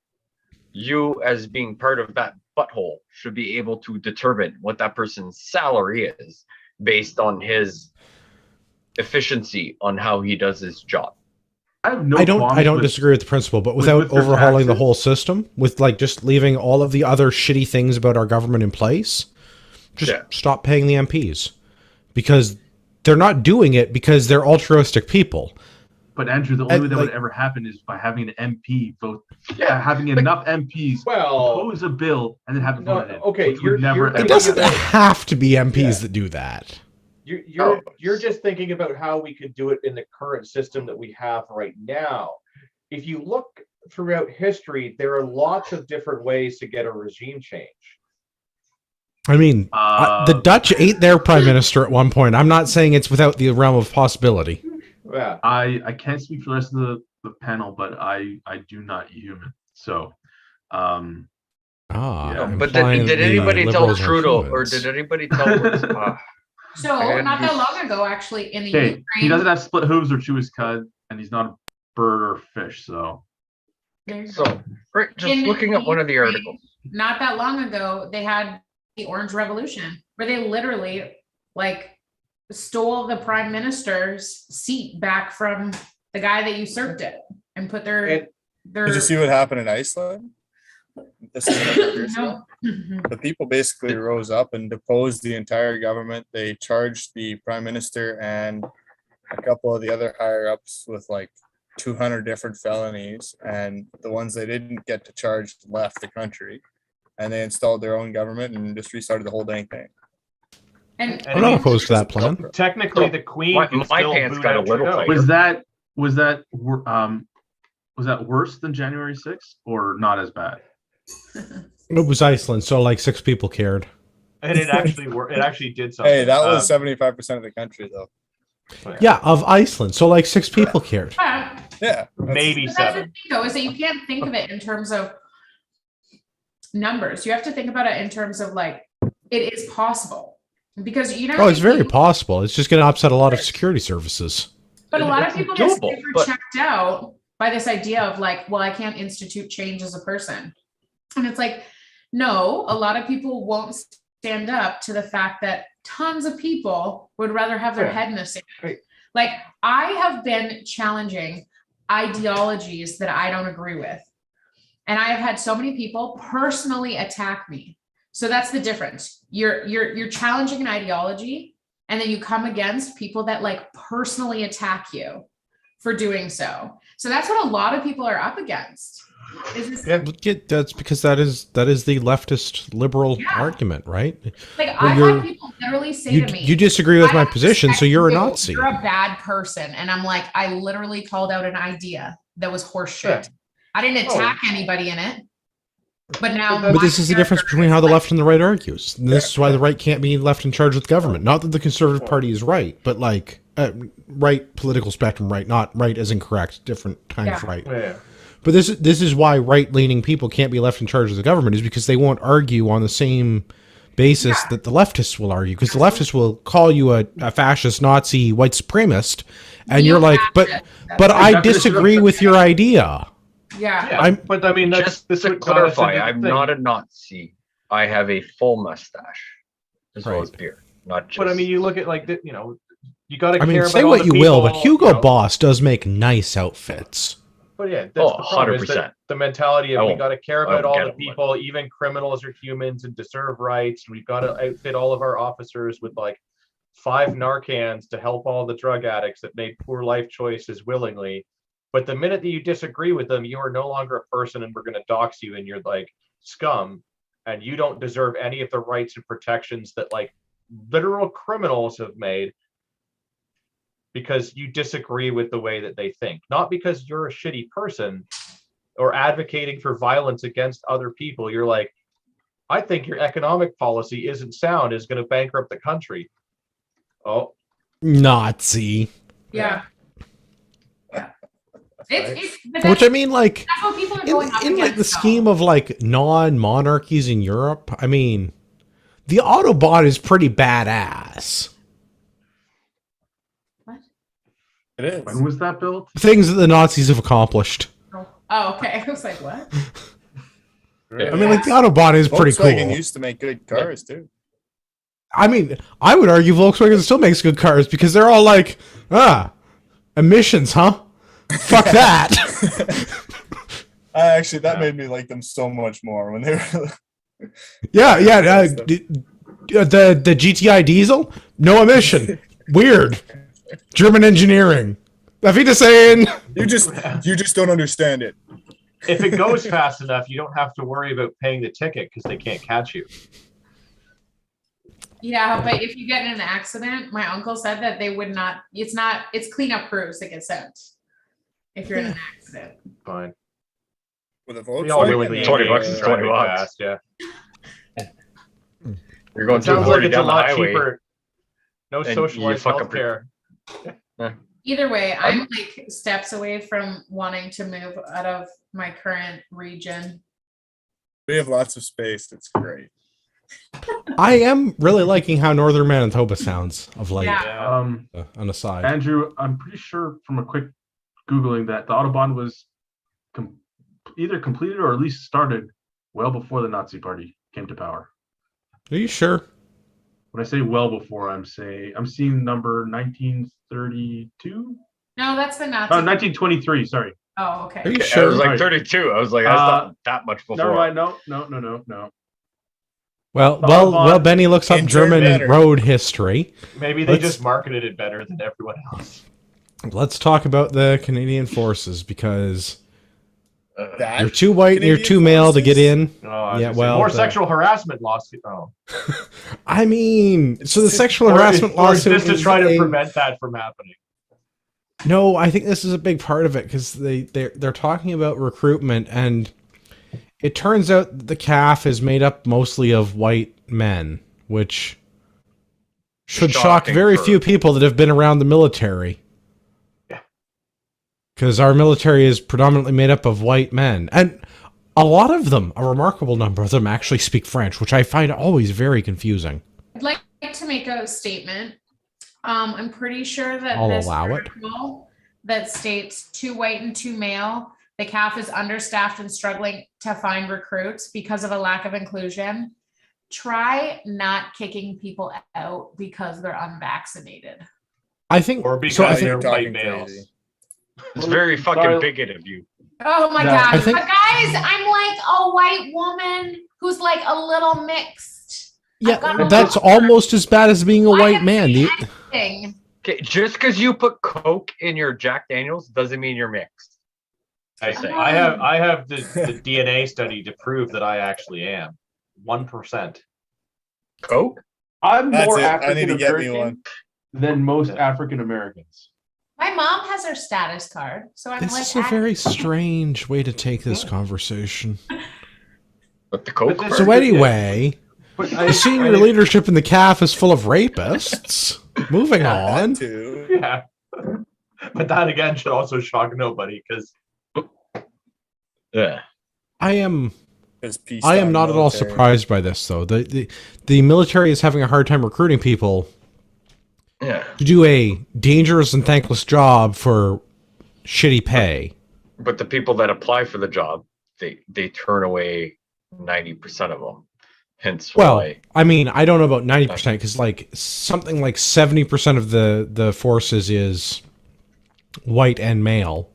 you as being part of that butthole should be able to determine what that person's salary is based on his efficiency on how he does his job. I have no I qualms don't with- disagree with the principle, but without with their overhauling the taxes. whole system, with like just leaving all of the other shitty things about our government in place, just Yeah. stop paying the MPs because they're not doing it because they're altruistic people. But Andrew, the only way that like- would ever happen is by having an MP vote. Yeah, having enough MPs Well, propose a bill and then have it no, voted in. okay, which would never. you're It ever doesn't happen. have to be MPs Yeah. that do that. You're just thinking about how we could do it in the current system that we have right now. If you look throughout history, there are lots of different ways to get a regime change. I mean, the Dutch ate their prime minister at one point. I'm not saying it's without the realm of possibility. Yeah. I can't speak for the rest of the panel, but I do not human. So, Ah, Yeah. But implying did the anybody tell liberals are Trudeau, or humans. did anybody tell? So not that long ago, actually, in the okay, Ukraine, he doesn't have split hooves or chew his cud, and he's not a bird or fish. So, There you So, go. right, just In looking up one of the Ukraine, articles. Not that long ago, they had the Orange Revolution, where they literally like stole the prime minister's seat back from the guy that usurped it and put their Did you see what happened in Iceland? This is a couple of years ago. No. The people basically rose up and deposed the entire government. They charged the prime minister and a couple of the other higher ups with like 200 different felonies, and the ones they didn't get to charge left the country, and they installed their own government and just restarted the whole dang thing. And I'm not opposed to that plan. Technically, the Queen My can still pants boot got a out little Trudeau. tighter. was that worse than January 6th or not as bad? It was Iceland, so like 6 people cared. And it actually worked. It actually did something. Hey, that was 75% of the country, though. Yeah, of Iceland, so like 6 people cared. yeah, Yeah, Maybe but that's the 7. thing, though, is that you can't think of it in terms of numbers. You have to think about it in terms of like it is possible because you know. Oh, it's very possible. It's just going to upset a lot of security services. But a lot of It's people get doable, super but- checked out by this idea of like, well, I can't institute change as a person. And it's like, no, a lot of people won't stand up to the fact that tons of people would rather have their Yeah. head in the sand. Right. Like, I have been challenging ideologies that I don't agree with. And I have had so many people personally attack me. So that's the difference. You're challenging an ideology, and then you come against people that like personally attack you for doing so. So that's what a lot of people are up against. Is this, Yeah. That's because that is the leftist liberal Yeah. argument, right? like Well, I've you're- had people literally say You to me, you disagree with "I my don't position, so respect you're a you. Nazi. You're a bad person." And I'm like, I literally called out an idea that was horseshit. Yeah. I didn't Oh. attack anybody in it. But now, But this is the difference between how the left and the right argues. And this is why the right can't be left in charge with government. Not that the Conservative Party is right, but like right political spectrum, right, not right as incorrect, different kind of Yeah. right. Yeah. But this is why right-leaning people can't be left in charge of the government, is because they won't argue on the same basis that the leftists will argue. Because the leftists will call you a fascist, Nazi, white supremacist, and you're like, but I Definition of disagree with your idea. yeah. Yeah. I'm- But I mean, that's Just this to would got us clarify, into the I'm thing. not a Nazi. I have a full mustache as well Right. as beard, not just. But I mean, you look at like the, you know, you got to I care mean, about say all what the you will, but people, Hugo you know. Boss does make nice outfits. But yeah, that's Oh, the problem. Is 100%. that the mentality I of we won't- got to care I about won't all get the it, but- people, even criminals are humans and deserve rights. We've got to outfit all of our officers with like 5 Narcans to help all the drug addicts that made poor life choices willingly. But the minute that you disagree with them, you are no longer a person, and we're going to dox you, and you're like scum, and you don't deserve any of the rights and protections that like literal criminals have made because you disagree with the way that they think, not because you're a shitty person or advocating for violence against other people. You're like, I think your economic policy isn't sound, is going to bankrupt the country. Oh, Nazi. Yeah. Yeah. But Which I mean, like, that's what people are going up in like against, the though. scheme of like non-monarchies in Europe, I mean, the Autobahn is pretty badass. It is. When was that built? Things that the Nazis have accomplished. Oh, okay. I was like, what? I mean, like the Autobahn is pretty Volkswagen cool. used to make good cars too. I mean, I would argue Volkswagen still makes good cars because they're all like, emissions, huh? Fuck that. Actually, that made me like them so much more when they were. Yeah. The GTI diesel, no emission. Weird. German engineering. Auf Wiedersehen. You just don't understand it. if it goes fast enough, you don't have to worry about paying the ticket because they can't catch you. Yeah, but if you get in an accident, my uncle said that they would not, it's cleanup crews that get sent if you're in an accident. Fine. With a We all knew Volkswagen, when the 20 NBA bucks was is 20 driving bucks. fast, yeah. You're going Sounds like 240 it's a down the lot highway. cheaper. No and you socialized fuck up healthcare. Either way, I'm like steps away from wanting to move out of my current region. we have lots of space. It's great. I am really liking how Northern Manitoba sounds of late. Yeah. On the side. Andrew, I'm pretty sure from a quick Googling that the Autobahn was either completed or at least started well before the Nazi Party came to power. Are you sure? When I say well before, I'm seeing number 1932. No, that's the Nazi. Oh, 1923. Sorry. Oh, okay. Are you I was sure? like Right. 32. I was like, I thought that much before. Never mind. No. Well, The well, Autobahn- well. Benny looks up Intern German better. road history. Maybe they Let's- just marketed it better than everyone else. Let's talk about the Canadian forces because That you're too white and you're Canadian too male to get forces? in. Oh, I was Yeah, gonna say, well, more the- sexual harassment lawsuit. Oh, I mean, so the sexual or is, harassment or is lawsuit this to is try to a- prevent that from happening? No, I think this is a big part of it because they're talking about recruitment, and it turns out that the CAF is made up mostly of white men, which should shock Shocking very for- few people that have been around the military. Yeah. Because our military is predominantly made up of white men, and a lot of them, a remarkable number of them, actually speak French, which I find always very confusing. I'd like to make a statement. I'm pretty sure that I'll this allow it. article that states too white and too male, the CAF is understaffed and struggling to find recruits because of a lack of inclusion. Try not kicking people out because they're unvaccinated. I think, Or because so I Now think you're they're white talking males. crazy. It's very fucking Sorry. bigoted of you. Oh my Yeah, God. I think- But guys, I'm like a white woman who's like a little mixed. yeah, got a that's little- almost as bad as being a I white am man. The- Thing. Okay, just because you put Coke in your Jack Daniels doesn't mean you're mixed. I have the DNA study to prove that I actually am 1%. Coke? I'm That's more it. I African need to get me American one. than most Yeah. African Americans. My mom has her status card, so I'm This like, is a very strange way to take this conversation. But the Coke? But this- So anyway, But the senior leadership in the CAF is full of rapists. Moving on. That too. Yeah. But that again should also shock nobody because Yeah. I am Because peace not time at all military. surprised by this though. The military is having a hard time recruiting people Yeah. to do a dangerous and thankless job for shitty pay. But the people that apply for the job, they turn away 90% of them. Hence Well, why. I mean, I don't know about 90% because like something like 70% of the forces is white and male.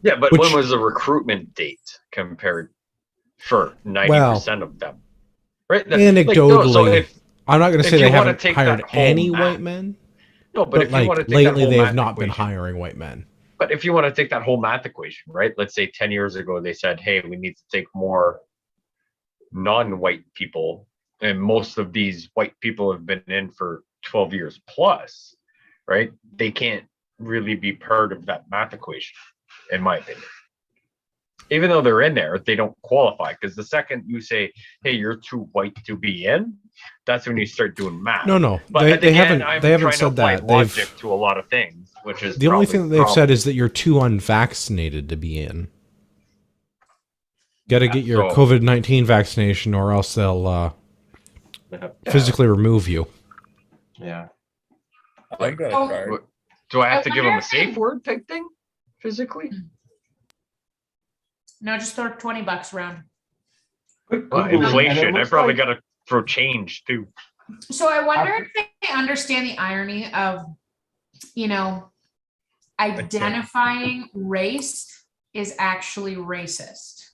Yeah, but which- when was the recruitment date compared for 90% of them? Right? Anecdotally, so if, I'm not going to if say they you wanna haven't take hired that whole any map- white men, no, but but if you want to like take lately that they whole have math not been equation, hiring white men. but if you want to take that whole math equation, right? Let's say 10 years ago they said, "Hey, we need to take more non-white people, and most of these white people have been in for 12 years plus, right? They can't really be part of that math equation, in my opinion. Even though they're in there, they don't qualify, because the second you say, hey, you're too white to be in, that's when you start doing math. No, But they again, haven't. They haven't said that. Logic to a lot of things, which is the only thing that they've probably said is that you're too unvaccinated to be in. Got to get your so- COVID-19 vaccination, or else they'll physically remove you. Yeah. I got a Oh. card. Do I have I to give them wonder a safe word type thing physically? No, just throw $20 around. Quick Well, Googling, and it inflation. I looks probably like- got to throw change too. So I wonder if they understand the irony of, you know, identifying race is actually racist.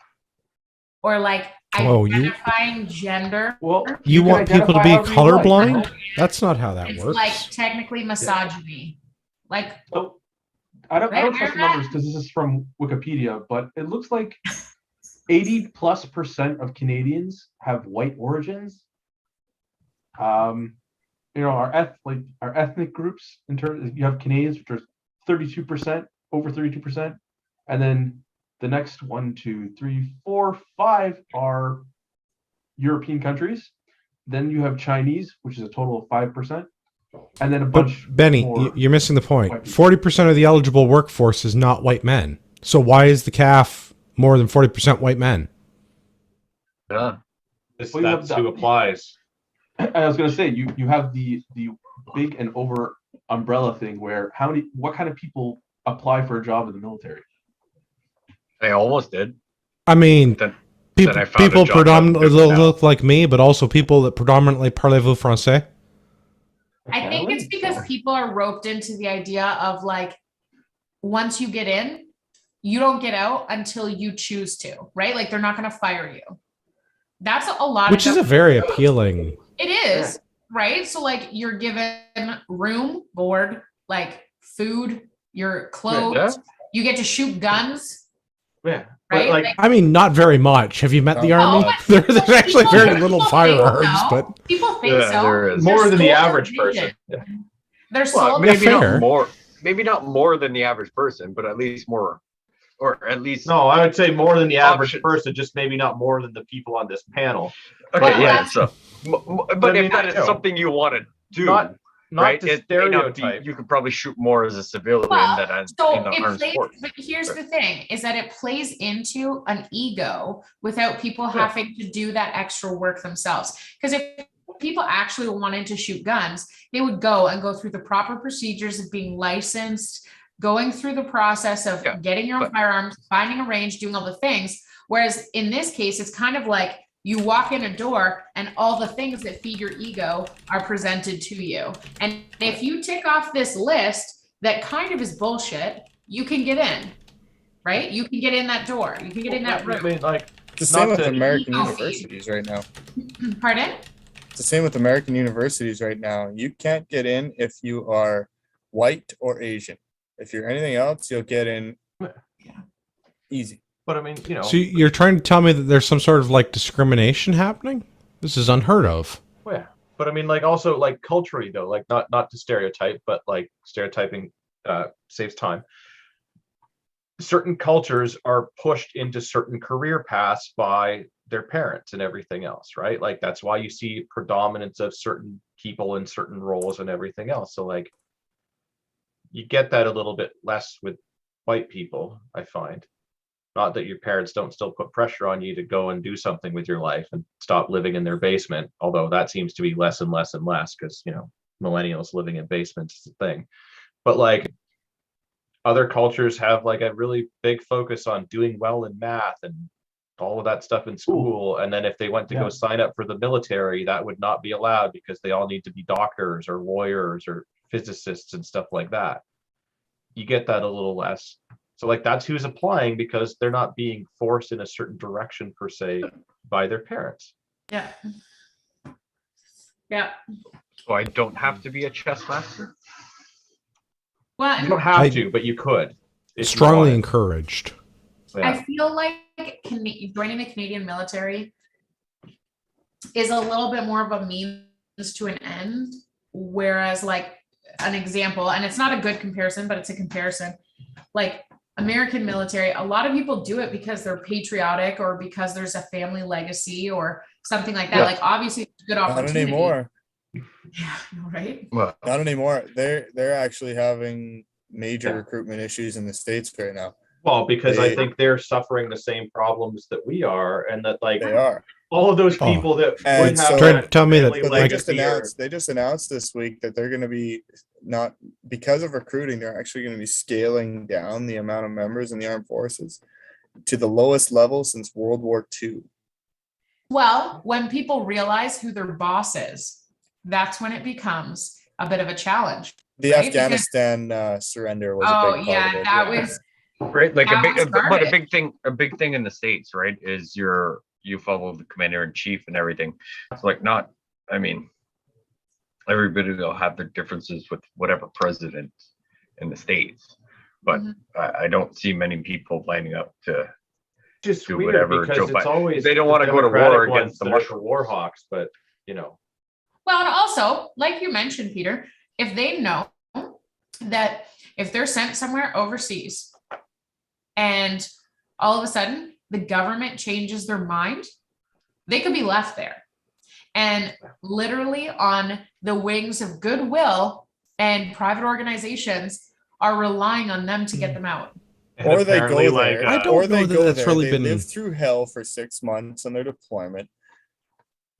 Or like Oh, you- identifying gender Well, You can want people to identify be however you like, colorblind? right? That's not how that is works. like technically misogyny. Like, So, I don't Right, trust the right. numbers because this is from Wikipedia, but it looks like 80+% of Canadians have white origins. Our ethnic groups, in terms, you have Canadians, which are 32%, over 32%, and then the next 1, 2, 3, 4, 5 are European countries. Then you have Chinese, which is a total of 5%, and then a But bunch. Benny, more you're missing the point. white people. 40% of the eligible workforce is not white men. So why is the CAF more than 40% white men? Yeah. That's Well, you have who the- applies. I was going to say you have the big and over umbrella thing where what kind of people apply for a job in the military? I almost did. I mean, Then people, I found a people job predominantly that now. look like me, but also people that predominantly parlez-vous français. I think it's because people are roped into the idea of like, once you get in, you don't get out until you choose to, right? Like they're not going to fire you. That's a lot. Which is a very appealing. It is, right? So like you're given room, board, like food, your clothes, Yeah. you get to shoot guns, Yeah. right? But like, I mean, not very much. Have you met the No, army? but- There's actually People- very little people firearms, think so. but People think Yeah, so. there is. They're more than the sold average as person. vision. Yeah. They're Well, sold. maybe fair. not more. Maybe not more than the average person, but at least more, or at least. No, I would say more than the average Options. person, just maybe not more than the people on this panel. Okay, Well, yeah. that's- So, but I mean, if that is you know, something you want to do, Not right? to It may not be, stereotype. you could probably shoot more as a civilian Well, than as So in the it armed plays, force. but here's the thing, is that it plays into an ego without people having to do that extra work themselves. Because if people actually wanted to shoot guns, they would go through the proper procedures of being licensed, going through the process of Yeah, getting your own but- firearms, finding a range, doing all the things. Whereas in this case, it's kind of like you walk in a door and all the things that feed your ego are presented to you. And if you tick off this list that kind of is bullshit, you can get in, right? You can get in that door. You can get in that I room. mean, like, It's the same Not with to- American Oh, universities right now. Pardon? It's the same with American universities right now. You can't get in if you are white or Asian. If you're anything else, you'll get in easy. but I mean, you know, so you're trying to tell me that there's some sort of like discrimination happening? This is unheard of. yeah. But I mean, like, also, like, culturally though, like, not to stereotype, but like stereotyping saves time. Certain cultures are pushed into certain career paths by their parents and everything else, right? Like that's why you see predominance of certain people in certain roles and everything else. So like you get that a little bit less with white people, I find. Not that your parents don't still put pressure on you to go and do something with your life and stop living in their basement, although that seems to be less and less and less because, you know, millennials living in basements is a thing. But like other cultures have like a really big focus on doing well in math and all of that stuff in school. And then if they went to go sign up for the military, that would not be allowed because they all need to be doctors or lawyers or physicists and stuff like that. You get that a little less. So like that's who's applying because they're not being forced in a certain direction per se by their parents. Yeah. Yeah. So I don't have to be a chess master. Well, You don't have I- to, but you could. if you Strongly wanted. encouraged. Yeah. I feel like joining the Canadian military is a little bit more of a means to an end, whereas like an example, and it's not a good comparison, but it's a comparison, like American military, a lot of people do it because they're patriotic or because there's a family legacy or something like that. Yeah. Like obviously it's a good Not opportunity. anymore. Yeah, right. Well, Not anymore. They're actually having major recruitment issues in the States right now. Well, because I They- think they're suffering the same problems that we are, and that like They are. all of those Oh. people that And would have so- Trying to tell me that, family But like- they just announced this week that they're going to be not, because of recruiting, they're actually going to be scaling down the amount of members in the armed forces to the lowest level since World War II. Well, when people realize who their boss is, that's when it becomes a bit of a challenge. The Right, Afghanistan surrender was a Oh big part yeah, of it. that was right, like That was but a started. big thing in the States, right, is you follow the commander in chief and everything. It's like not, I mean, everybody will have their differences with whatever president in the States, but Mhm. I don't see many people lining up to just do weird whatever because Joe it's Biden- always they don't the wanna go to war Democratic against ones the that are Muslim. war hawks, but you know. well, and also, like you mentioned, Peter, if they know that if they're sent somewhere overseas and all of a sudden the government changes their mind, they could be left there. And literally on the wings of goodwill and private organizations are relying on them to get them out. And Or they apparently, go there, I don't or know they that go that's there, really they been- live through hell for 6 months on their deployment.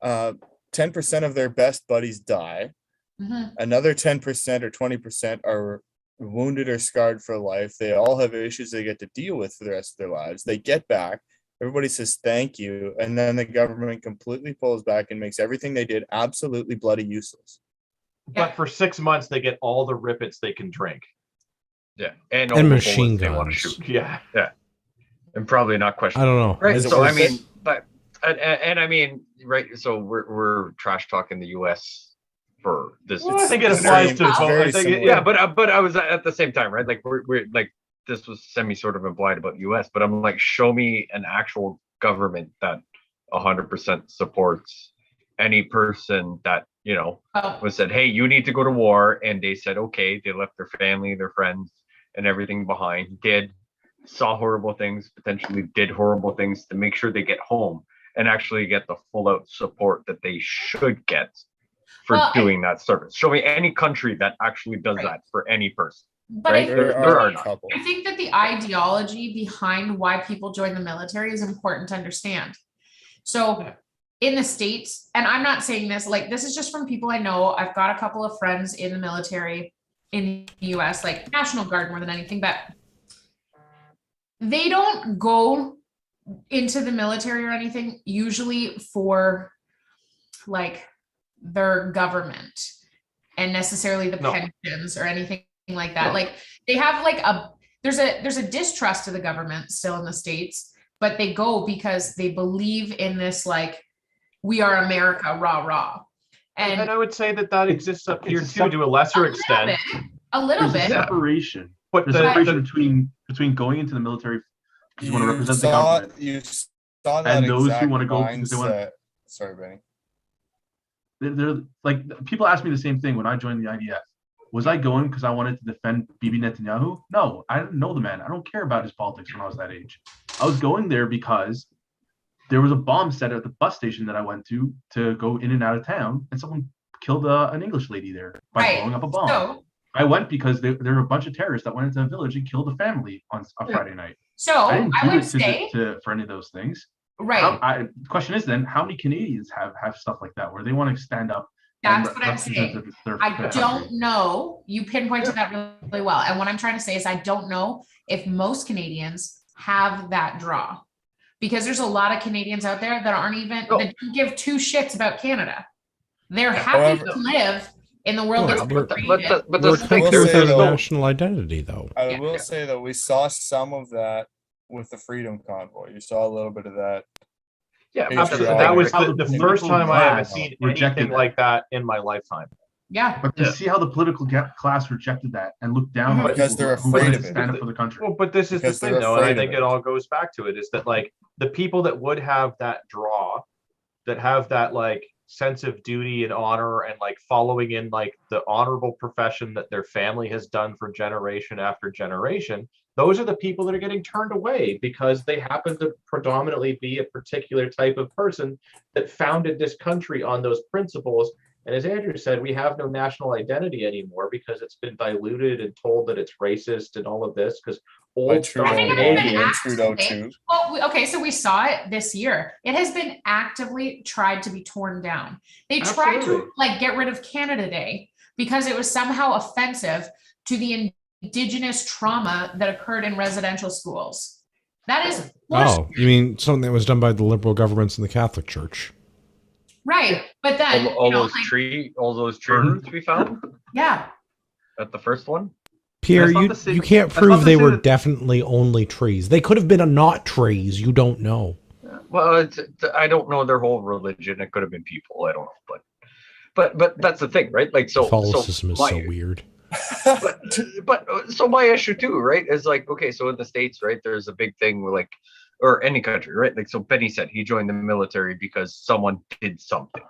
10% of their best buddies die. Mhm. Another 10% or 20% are wounded or scarred for life. They all have issues they get to deal with for the rest of their lives. They get back, everybody says thank you, and then the government completely pulls back and makes everything they did absolutely bloody useless. but for 6 months they get all the rippets they can drink. Yeah, and all And the machine bullets they want to guns. shoot, Yeah. and probably not question. I don't know. Right. Is it So I worth it? mean, but and I mean, right. So we're trash talking the U.S. for this. Well, I think it it's applies very- to it's both. very I think similar. Yeah, but I was at the same time, right? Like we're like this was semi sort of implied about U.S., but I'm like, show me an actual government that 100% supports any person that Oh, was said, hey, you need to go to war, and they said, okay, they left their family, their friends, and everything behind, saw horrible things, potentially did horrible things to make sure they get home and actually get the full out support that they should get for Well, doing that service. Show me any country that actually does Right. that for any person. but Right? I There are a none. couple. I think that the ideology behind why people join the military is important to understand. So in the States, and I'm not saying this, like this is just from people I know. I've got a couple of friends in the military in the US, like National Guard more than anything, but they don't go into the military or anything usually for like their government and necessarily the No. pensions or anything like that. No. Like they have like there's a distrust of the government still in the States, but they go because they believe in this, like, we are America, rah rah. And And I would say that exists up here It's too, to a lesser extent. a little There's a bit. separation. But There's a the, separation between going into the military because you want to represent the government, You saw that and those who exact wanna go because they want- mindset. Sorry, Benny. they're like, people ask me the same thing when I joined the IDF. Was I going because I wanted to defend Bibi Netanyahu? No, I didn't know the man. I don't care about his politics when I was that age. I was going there because there was a bomb set at the bus station that I went to go in and out of town, and someone killed an English lady there by Right. blowing up a bomb. So I went because there were a bunch of terrorists that went into a village and killed a family on a Friday night. I didn't I do would it say, for any of those things. right, The question is then, how many Canadians have stuff like that where they want to stand up? and that's what I'm represent saying. their I country? don't know. You pinpointed that really well. And what I'm trying to say is I don't know if most Canadians have that draw. Because there's a lot of Canadians out there that aren't even, No. that don't give two shits about Canada. They're happy However- to live in the world Well, that's we're- created. But We're that's a the thing. country We'll without say a though- national identity, though. I Yeah. will say that we saw some of that with the Freedom Convoy. You saw a little bit of that. yeah, Patriotic. absolutely. That was How the the first political time I haven't class seen rejected anything that. like that in my lifetime. Yeah, But to Yeah. see how the political class rejected that and looked down on Because people they're who afraid wanted of to it. stand up for the country. Well, but this is Because the thing, they're though, and I afraid of think it. it all goes back to it, is that like the people that would have that draw that have that like sense of duty and honor and like following in like the honorable profession that their family has done for generation after generation, those are the people that are getting turned away because they happen to predominantly be a particular type of person that founded this country on those principles. And as Andrew said, we have no national identity anymore because it's been diluted and told that it's racist and all of this because old Trudeau, stock I think it's been Canadians. Trudeau actively- too. Well, okay, so we saw it this year. It has been actively tried to be torn down. They tried Absolutely. to like get rid of Canada Day because it was somehow offensive to the indigenous trauma that occurred in residential schools. That is Oh, you mean something that was done by the liberal governments and the Catholic Church? right. But then all you know, those like, tree roots we found yeah. at the first one. Pierre, That's not you, the same- you can't that's not prove the they same were as- definitely only trees. They could have been a not trees. You don't know. Well, I don't know their whole religion. It could have been people. I don't know, but that's the thing, right? Like so. Catholicism is my- so weird. but so my issue too, right, is like, okay, so in the States, right, there's a big thing where like, or any country, right? Like, so Benny said he joined the military because someone did something,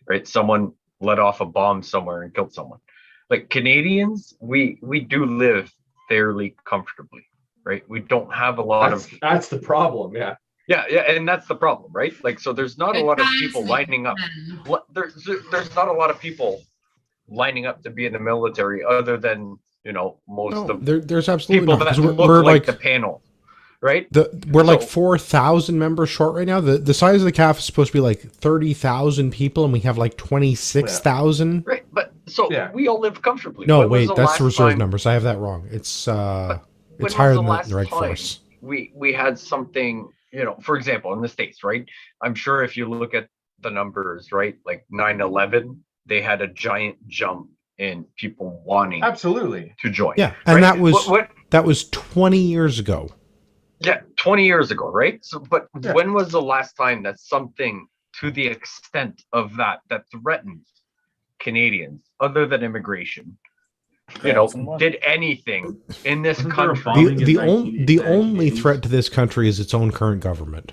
right? Someone let off a bomb somewhere and killed someone. Like Canadians, we do live fairly comfortably, right? We don't have a lot of That's the problem. Yeah. yeah, and that's the problem, right? Like, so there's not a lot of people Guys, lining up. man. There's not a lot of people lining up to be in the military other than, you know, most No, of there's absolutely people not. that 'Cause look we're like like the panel, right? we're like So- 4,000 members short right now. The size of the CAF is supposed to be like 30,000 people, and we have like 26,000. Right, but so Yeah. we all live comfortably. No, When was wait, that's last the reserve time- numbers. I have that wrong. It's when was higher the than last the Red time Force. We had something, you know, for example, in the States, right? I'm sure if you look at the numbers, right, like 9/11, they had a giant jump in people wanting Absolutely. to join. Yeah, and right? that was what 20 years ago. yeah, 20 years ago, right? So, but Yeah. when was the last time that something to the extent of that threatened Canadians, other than immigration, you know, did anything in this Wasn't there a country? bombing in The 1980s? only threat to this country is its own current government.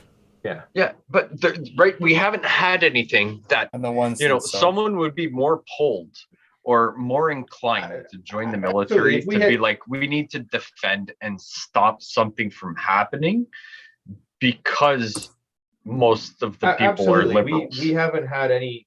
Yeah, but right, we haven't had anything that, And the ones you know, that suck. someone would be more pulled or more inclined to join the military if we to had- be like, we need to defend and stop something from happening because most of the people Absolutely. are liberals. We haven't had any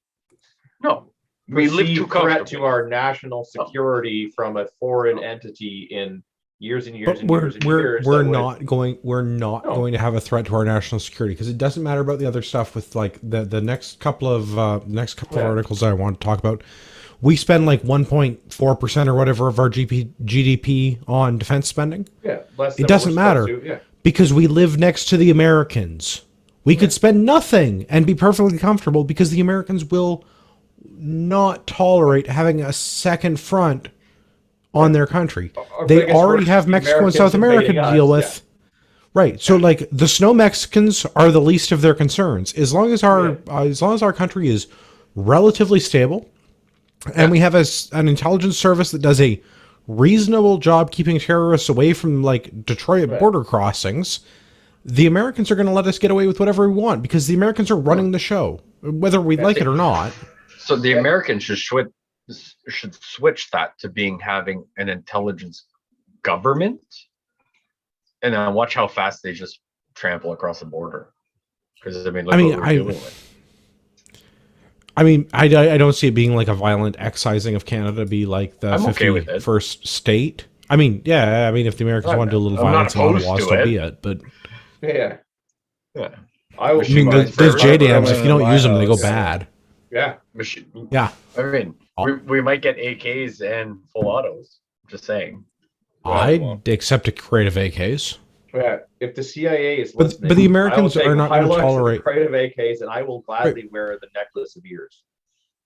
No, we live too perceived threat comfortably. to our national security from a foreign entity in years and years But and we're years and we're years. we're that would- not going No. going to have a threat to our national security because it doesn't matter about the other stuff. With like the next couple of Yeah. articles I want to talk about, we spend like 1.4% or whatever of our GDP on defense spending Yeah, less It than what doesn't we're supposed matter. to, yeah. because we live next to the Americans. We could spend nothing and be perfectly comfortable because the Americans will not tolerate having a second front on their country. Our They biggest already risk have is Mexico and Americans South America to invading deal us, with. Right. So like the snow Mexicans are the least of their concerns. As long as our country is relatively stable and we have an intelligence service that does a reasonable job keeping terrorists away from like Detroit Right. border crossings, the Americans are going to let us get away with whatever we want because the Americans are running the show, whether we like it or not. So the Americans should switch that to having an intelligence government, and then watch how fast they just trample across the border. Because I mean, look what we're dealing with. I don't see it being like a violent excising of Canada be like the I'm okay with it. 51st state. I mean, yeah, if the Americans want to do a little I'm not violence in opposed Ottawa, to so it. be it. But Yeah. Yeah. I will I mean, shoot those my- JDAMs, if you don't my use them, they go house. bad. Yeah. Yeah. I mean, we might get AKs and full autos. Just saying. I'd accept a crate of AKs. Yeah. If the CIA is But- listening, but the Americans I will are take not gonna Hilux and a tolerate- crate of AKs, and I will gladly wear the necklace of ears.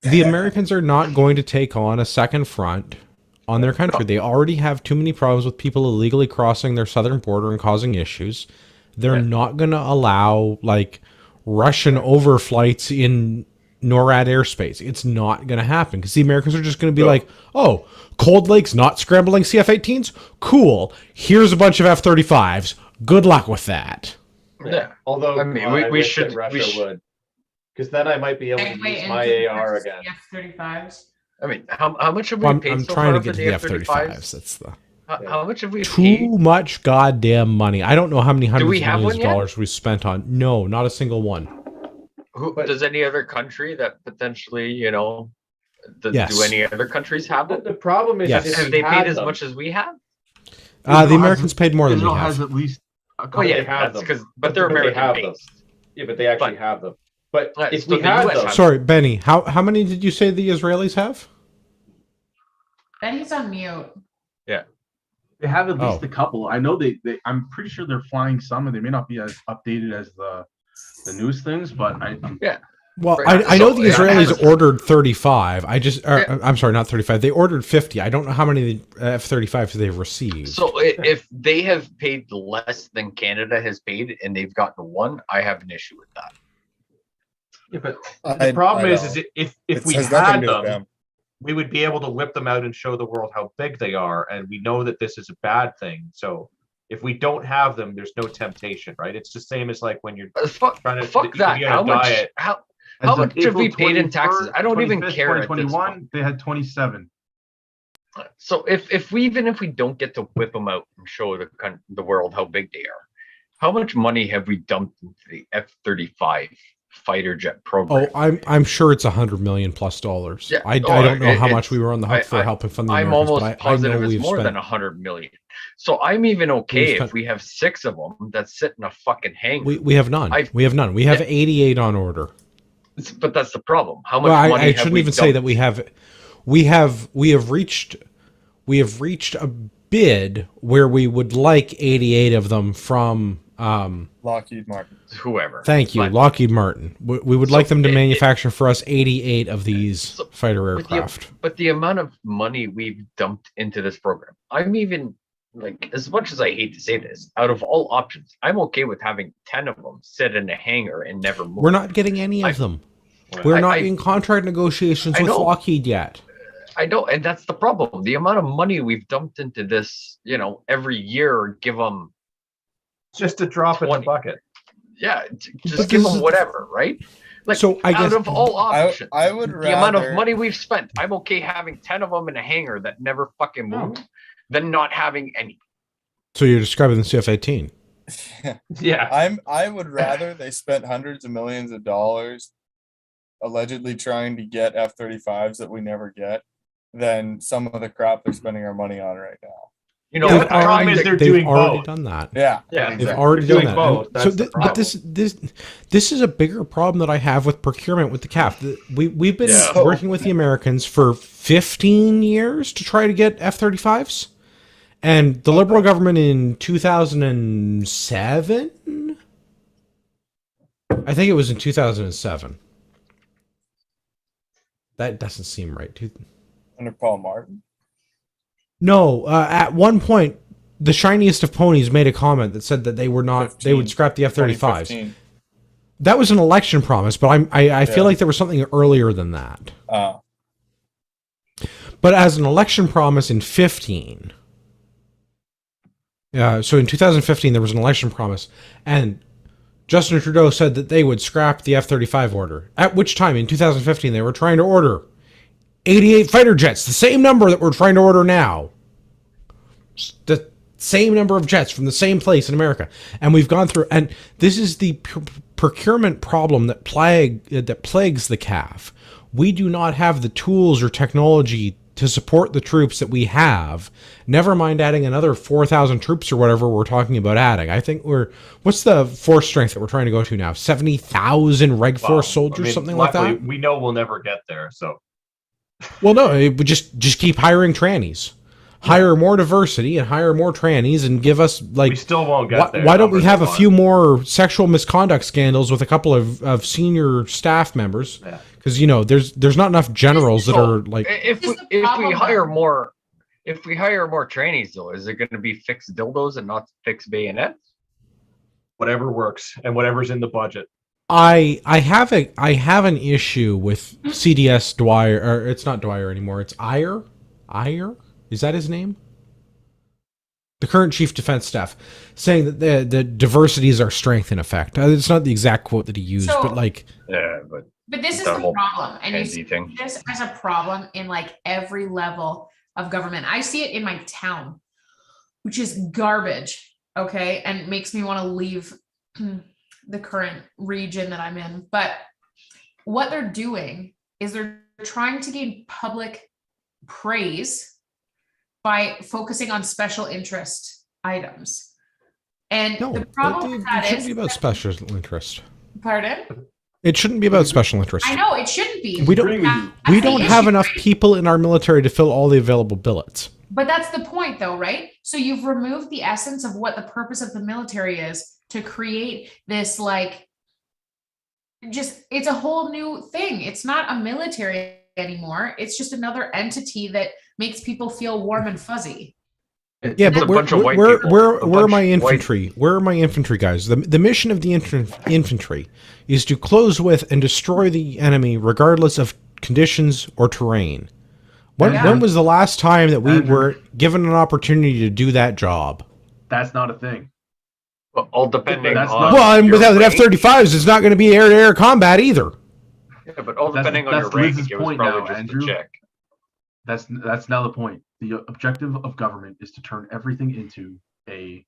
The Americans are not going to take on a second front on their country. They already have too many problems with people illegally crossing their southern border and causing issues. They're not going to allow like Russian overflights in NORAD airspace. It's not going to happen because the Americans are just going to be like, oh, Cold Lake's not scrambling CF-18s? Cool. Here's a bunch of F-35s. Good luck with that. Yeah. Although I mean, I we wish should- that Russia we sh- would. Because then I might be able to Segue use my into AR the again. F-35s. I mean, how much have we Well, paid I'm so trying far to get for to the the F-35s? F-35s. That's the How much have we too paid? much goddamn money. I don't know how many hundreds we of have millions one of yet? dollars we spent on. No, not a single one. But- Does any other country that potentially, Yes. do any other countries have But it? the problem is, Yes. if Have we they paid had as them- much as we have? The Israel Americans paid more than we Israel have. has at least a couple. Oh yeah, they have that's them. because, but they're But they American have them. based. Yeah, but they actually But- have them. But Right, if so we the had US them, has- Sorry, Benny. How many did you say the Israelis have? Benny's on mute. They have at least Oh. a couple. I know they. I'm pretty sure they're flying some, and they may not be as updated as the news things, but Well, Right, I know so the it Israelis has- ordered 35. Yeah. I'm sorry, not 35. They ordered 50. I don't know how many F-35s they've received. So if they have paid less than Canada has paid and they've gotten one, I have an issue with that. yeah, but I- the problem I is know. if It we has nothing had to do with them, we would be able to whip them out and show the world how big they are. And we know that this is a bad thing. So if we don't have them, there's no temptation, right? It's the same as like when you're Fuck, trying to fuck if that. you're on a How much? diet. How as How of much have we April paid in taxes? 21st, I don't even 25th, care at this 2021, they had 27. So if we don't get to whip them out and show the world how big they are, how much money have we dumped into the F-35 fighter jet program? Oh, I'm sure it's $100 million plus. Yeah. I Oh, don't know how it's- much we were on the hook for I- helping fund the I'm Americans, almost but I positive know it's we've more spent. than 100 million. So I'm even okay We've if spent- we have 6 of them that sit in a fucking hangar. We have none. We have none. We have 88 on order. But that's the problem. How much Well, money I have shouldn't we even say that dumped? we have reached a bid where we would like 88 of them from. Lockheed Martin. Whoever. Thank you, But Lockheed Martin. We would So like them to it- manufacture for us 88 of these So fighter with the- aircraft. But the amount of money we've dumped into this program, I'm even like, as much as I hate to say this, out of all options, I'm okay with having 10 of them sit in a hangar and never move. We're not getting any I- of them. Well, We're I- not I- in contract negotiations I with know. Lockheed yet. I know, and that's the problem. The amount of money we've dumped into this, every year, give them, just a drop in the 20. bucket. yeah, just But give this them is- whatever, right? Like, So I guess- out of all options, I would the amount of rather- money we've spent, I'm okay having 10 of them in a hangar that never fucking move than not having any. So you're describing the CF-18. Yeah. I would rather they spent hundreds of millions of dollars allegedly trying to get F-35s that we never get than some of the crap they're spending our money on right now. You know, Yeah, what but the problem is they're doing already both. done that. Yeah. Yeah, They've exactly. already They're done doing that. both. And That's so, the but this is a bigger problem that I have with procurement with the CAF. We've been Yeah. working with the Americans for 15 years to try to get F-35s, and the Liberal government in 2007. I think it was in 2007. That doesn't seem right. Under Paul Martin. No, at one point, the shiniest of ponies made a comment that said that they were not. They would 15, scrap the F-35s. 2015. That was an election promise, but I Yeah. feel like there was something earlier than that. Oh. But as an election promise in 15, so in 2015 there was an election promise, and Justin Trudeau said that they would scrap the F-35 order. At which time, in 2015, they were trying to order 88 fighter jets, the same number that we're trying to order now. The same number of jets from the same place in America. And we've gone through, and this is the procurement problem that plagues the CAF. We do not have the tools or technology to support the troops that we have. Never mind adding another 4,000 troops or whatever we're talking about adding. I think what's the force strength that we're trying to go to now? 70,000 Reg Force soldiers, something like luckily, that? We know we'll never get there. So Well, no, it would just keep hiring trannies. Hire more diversity and hire more trannies and give us, like, we still won't get there. why don't we have a number few one. more sexual misconduct scandals with a couple of senior staff members? Yeah. Because there's not enough generals that So, are like. if This we, is the if we problem, hire though. more, if we hire more trainees, though, is it going to be fixed dildos and not fixed bayonets? Whatever works and whatever's in the budget. I have an issue with CDS Dwyer, or it's not Dwyer anymore. It's Iyer. Is that his name? the current chief defense staff, saying that the diversity is our strength. In effect, it's not the exact quote that he used, So- but like, Yeah, but But this is that the whole problem, and you handy see thing. this as a problem in like every level of government. I see it in my town, which is garbage. Okay, and it makes me want to leave the current region that I'm in. But what they're doing is they're trying to gain public praise by focusing on special interest items. And no, the problem it with that shouldn't is, be about special interest. pardon? It shouldn't be about special interest. I know it shouldn't be. We don't. Agree with you. We That's the don't have issue, enough right? people in our military to fill all the available billets. But that's the point, though, right? So you've removed the essence of what the purpose of the military is to create this, like, just it's a whole new thing. It's not a military anymore. It's just another entity that makes people feel warm and fuzzy. Yeah, It's but a bunch of white where, people. where, A where are bunch my of white- infantry? Where are my infantry guys? The mission of the infantry is to close with and destroy the enemy, regardless of conditions or terrain. Yeah. When was the last time that we Andrew. were given an opportunity to do that job? That's not a thing. But all depending That's on not- Well, and your without the rank. F-35s, it's not going to be air-to-air combat either. Yeah, but all That's- depending on your that's ranking, Liz's it was point probably now, just Andrew. a check. That's now the point. The objective of government is to turn everything into a.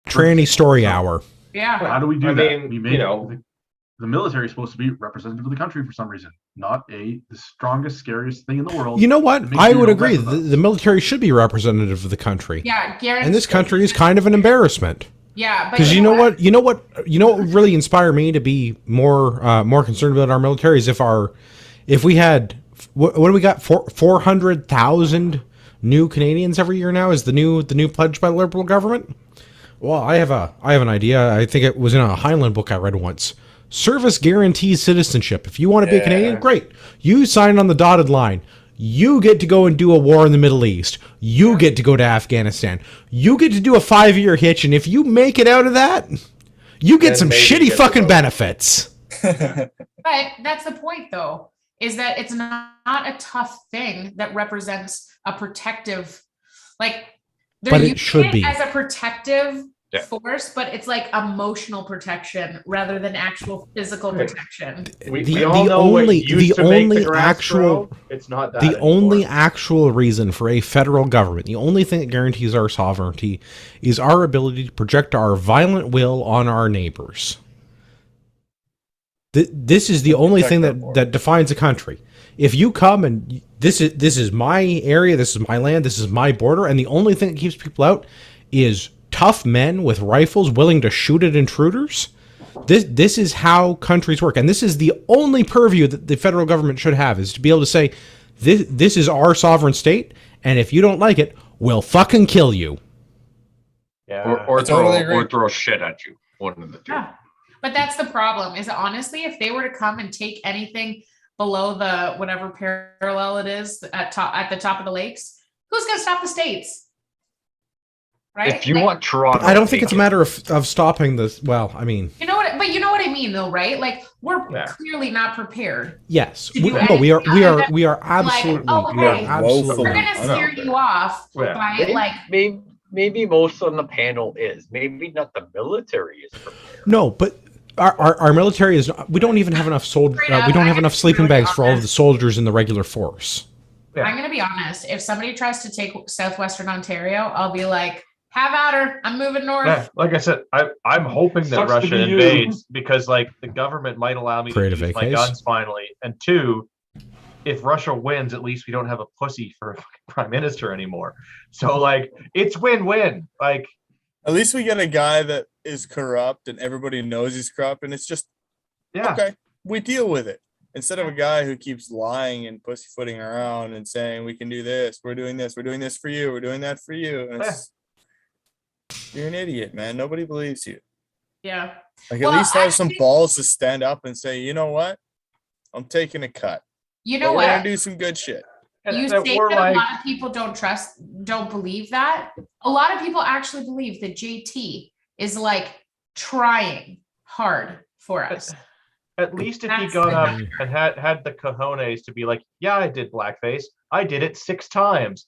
Tranny story hour. Yeah. How do we do I that? mean, We you make know- the military is supposed to be representative of the country for some reason, not the strongest, scariest thing in the world. You know what? Make I you would no agree. less of us. The military should be representative of the country. Yeah, guaranteed. And this country is kind of an embarrassment. Yeah, but Because you know what would really inspire me to be more concerned about our military is if we had what do we got 400,000 new Canadians every year now is the new pledge by the Liberal government. Well, I have an idea. I think it was in a Highland book I read once. Service guarantees citizenship. If you want to be a Canadian, great. You sign on the dotted line. You get to go and do a war in the Middle East. You get to go to Afghanistan. You get to do a 5-year hitch, and if you make it out of that, you get Then some maybe shitty get to fucking vote. benefits. But that's the point, though, is that it's not a tough thing that represents a protective, like, they're But it using should be. as a protective Yeah. force, but it's like emotional protection rather than actual physical Right. protection. We all know what used to make the grass grow. It's not that The only anymore. actual reason for a federal government, the only thing that guarantees our sovereignty, is our ability to project our violent will on our neighbors. This is the only thing that defines a country. If you come and this is my area, this is my land, this is my border, and the only thing that keeps people out is tough men with rifles willing to shoot at intruders. This is how countries work, and this is the only purview that the federal government should have, is to be able to say, this is our sovereign state, and if you don't like it, we'll fucking kill you. Yeah. Or I totally throw agree. or throw shit at you. One of the two. Yeah. But that's the problem, is honestly, if they were to come and take anything below the whatever parallel it is at the top of the lakes, who's gonna stop the states? Right? If you Like, want Toronto, I don't think it's a take it. matter of stopping this. Well, I mean, you know what, but you know what I mean, though, right? Like, we're Yeah. clearly not prepared. yes, To do no, we are absolutely, oh, we are hey, absolutely. We're Woefully. gonna scare you off Yeah. by like, Maybe most on the panel is. Maybe not the military is prepared. No, but our military is. We don't even have enough Straight up, we don't I have can enough be sleeping really bags for all of honest. the soldiers in the regular force. Yeah. I'm gonna be honest. If somebody tries to take southwestern Ontario, I'll be like, have at her. I'm moving north. Yeah, like I said, I'm hoping that Sucks to Russia be you. invades because, like, the government might allow me Creative to use my AKs. guns finally. And two, if Russia wins, at least we don't have a pussy for a fucking prime minister anymore. So, like, it's win-win. Like, At least we get a guy that is corrupt and everybody knows he's corrupt, and it's just yeah, okay. We deal with it instead of a guy who keeps lying and pussyfooting around and saying we can do this, we're doing this for you, we're doing that for you. And it's, you're an idiot, man. Nobody believes you. Yeah. Like Well, at least have some actually- balls to stand up and say, you know what, I'm taking a cut. You But know we're what? gonna do some good shit. You that say we're that like, a lot of people don't believe that. A lot of people actually believe that JT is like trying hard for us. at least if he That's got the up number. and had the cojones to be like, yeah, I did blackface. I did it 6 times.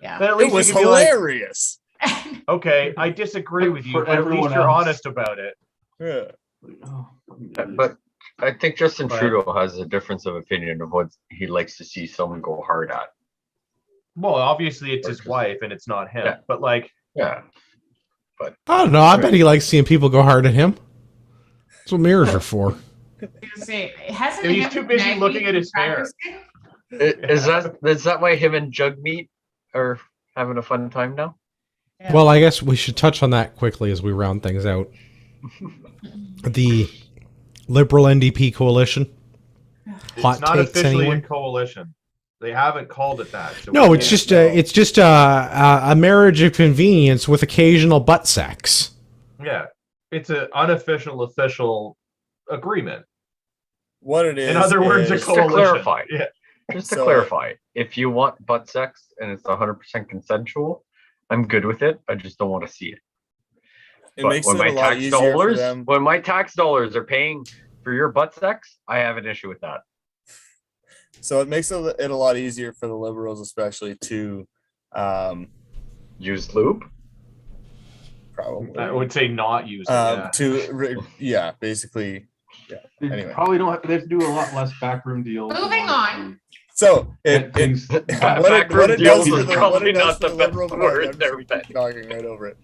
Yeah. Then at It least was he could be like, hilarious. Okay, I disagree with you, For but at least everyone you're else. honest about it. Yeah. But I think Justin But- Trudeau has a difference of opinion of what he likes to see someone go hard at. Well, obviously it's his wife and it's not him. Yeah. But like, Yeah. I don't know. I bet he likes seeing people go hard at him. That's what mirrors are for. Hasn't he's him too busy and looking at his hair. practicing? Is that why him and Jugmeat are having a fun time now? Yeah. Well, I guess we should touch on that quickly as we round things out. The Liberal NDP coalition. Hot It's not takes, officially anyone? a coalition. They haven't called it that. So No, we it's can't just know. a marriage of convenience with occasional butt sex. Yeah, it's an unofficial official agreement. What it is. In other words, a is- Just to coalition. clarify. Yeah. Just to So- clarify, if you want butt sex and it's 100% consensual, I'm good with it. I just don't want to see it. it But makes when it my a lot tax easier for dollars, them. when my tax dollars are paying for your butt sex, I have an issue with that. So it makes it a lot easier for the Liberals, especially to Use lube. probably I would say not use it. basically. They Anyway. probably don't. They have to do a lot less backroom deals. Moving on. So And it things. what Backroom it deals does for is the probably what it does not for the the best Liberal word Party, there, I'm but- just talking right over it.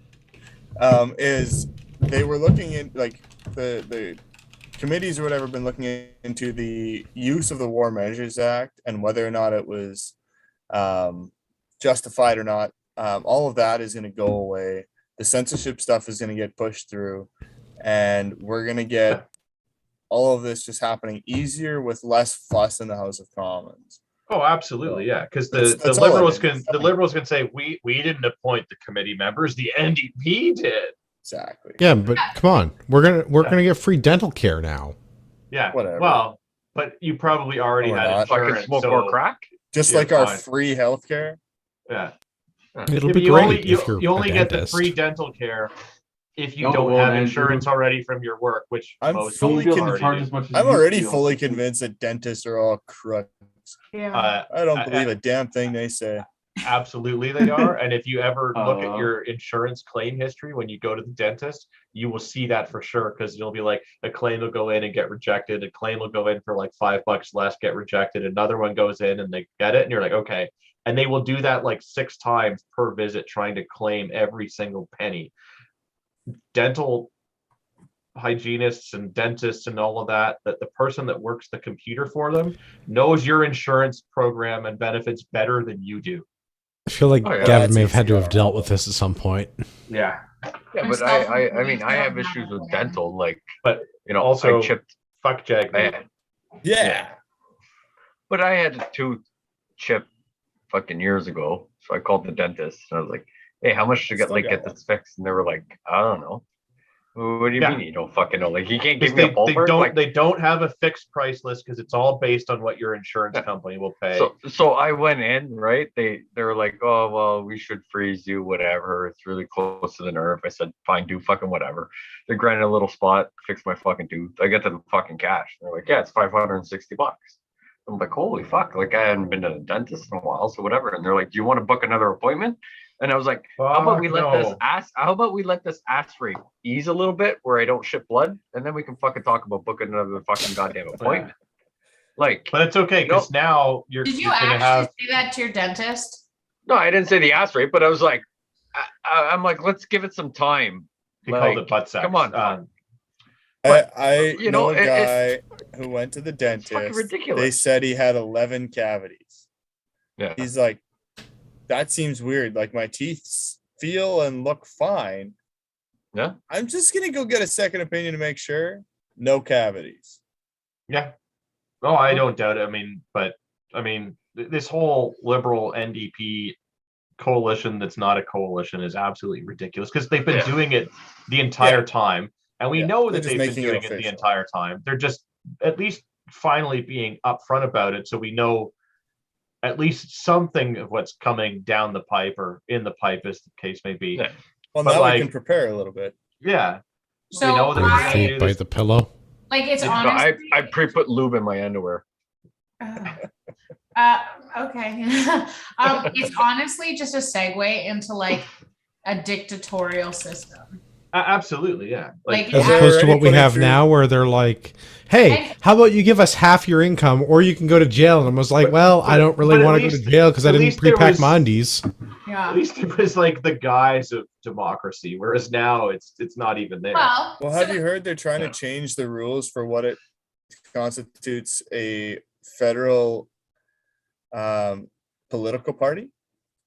Is they were looking in like the committees or whatever been looking into the use of the War Measures Act and whether or not it was justified or not. All of that is going to go away. The censorship stuff is going to get pushed through, and we're going to get all of this just happening easier with less fuss in the House of Commons. Oh, absolutely, yeah. Because the That's all it liberals is. can say we didn't appoint the committee members, the NDP did. Exactly. Yeah, but come on, we're gonna get free dental care now. Yeah. Whatever. Well, but you probably already No, we're had not. Fucking insurance. smoke So, more crack. Just Yeah, like our fine. free healthcare. yeah. It'll Yeah, be but you great only if you're you only a get the dentist. free dental care if you No, don't well, have and insurance you're- already from your work, which I'm most fully people Don't be able to charge already as much as I'm you already feel. fully convinced that dentists are all crooks. Yeah. do. I don't believe a damn thing they say. Absolutely, they are. And if you ever look at Uh, your insurance claim history when you go to the dentist, you will see that for sure. Because you'll be like, a claim will go in and get rejected. A claim will go in for like $5 less, get rejected. Another one goes in and they get it, and you're like, okay. And they will do that like 6 times per visit, trying to claim every single penny. Dental hygienists and dentists and all of that the person that works the computer for them knows your insurance program and benefits better than you do. I feel like Oh, yeah, Gavin that's may have had to easy. have dealt with this at some point. Yeah. Yeah, I'm but I self-employed, I have so I'm issues not with aware. dental. Like, But you know, also- I chipped. Fuck Jag. Yeah. But I had a tooth chipped fucking years ago. So I called the dentist and I was like, hey, how much to Still got get one. this fixed? And they were like, I don't know. What do you Yeah. mean you don't fucking know? Like, you can't Because give me a they ballpark? don't Like, they don't have a fixed price list because it's all based on what your insurance Yeah. company will pay. so I went in, right? They were like, oh well, we should freeze you, whatever. It's really close to the nerve. I said, fine, do fucking whatever. They granted a little spot, fixed my fucking tooth. I get the fucking cash. They're like, yeah, it's $560. I'm like, holy fuck! Like, I hadn't been to the dentist in a while, so whatever. And they're like, do you want to book another appointment? And I was like, how about we let this ass? How about we let this ass rape ease a little bit, where I don't shit blood, and then we can fucking talk about booking another fucking goddamn appointment. Like, But it's okay because now you're, Did you you're gonna actually have say that to your dentist? no, I didn't say the ass rape, but I was like, I'm like, let's give it some time. he called like, it butt sex. come on. I you know know, a guy who went to the fucking dentist. ridiculous. They said he had 11 cavities. Yeah. He's like, that seems weird. Like, my teeth feel and look fine. Yeah. I'm just gonna go get a second opinion to make sure. No cavities. Yeah. Oh, I don't doubt it. I mean, this whole liberal NDP coalition that's not a coalition is absolutely ridiculous because they've been Yeah. doing it the entire Yeah. time. And we Yeah, know they're that just they've been making it doing it the official. entire time. They're just at least finally being upfront about it. So we know at least something of what's coming down the pipe or in the pipe, as the case may be. Yeah. Well, But now like- we can prepare a little bit. Yeah. So know that Your we're gonna feet do bite this- the pillow. like it's No, honestly. I pre-put lube in my underwear. Okay. It's honestly just a segue into like a dictatorial system. Absolutely, yeah. Like, As Yeah. opposed to what we Already have put it now, where they're like, "Hey, how about you give us half your income, or you can go to jail?" And I was like, But- "Well, I but- don't really but at want to go to least- jail because I at didn't least there pre-pack was- my undies." Yeah. At least it was like the guise of democracy, whereas now it's not even there. Well, Well, have you heard they're trying to change the rules for what it constitutes a federal political party?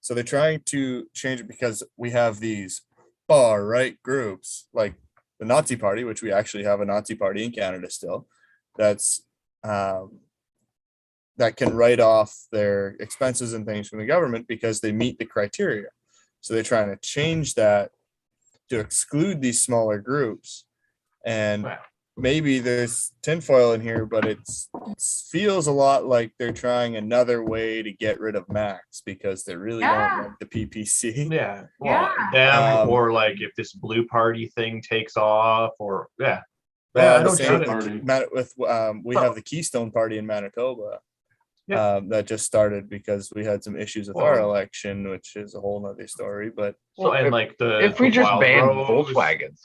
So they're trying to change it because we have these far right groups like the Nazi Party, which we actually have a Nazi Party in Canada still. That's that can write off their expenses and things from the government because they meet the criteria. So they're trying to change that to exclude these smaller groups. And Wow. maybe there's tinfoil in here, but it feels a lot like they're trying another way to get rid of Max because they really Yeah. don't like the PPC. Yeah. Well, Yeah. them, or like if this blue party thing takes off, or yeah. Well, Yeah, I the don't same doubt it. with we have the Keystone Party in Manitoba. Yeah. That just started because we had some issues with our election, which is a whole nother story. But So and like If we the just Wild ban Rose- Volkswagens,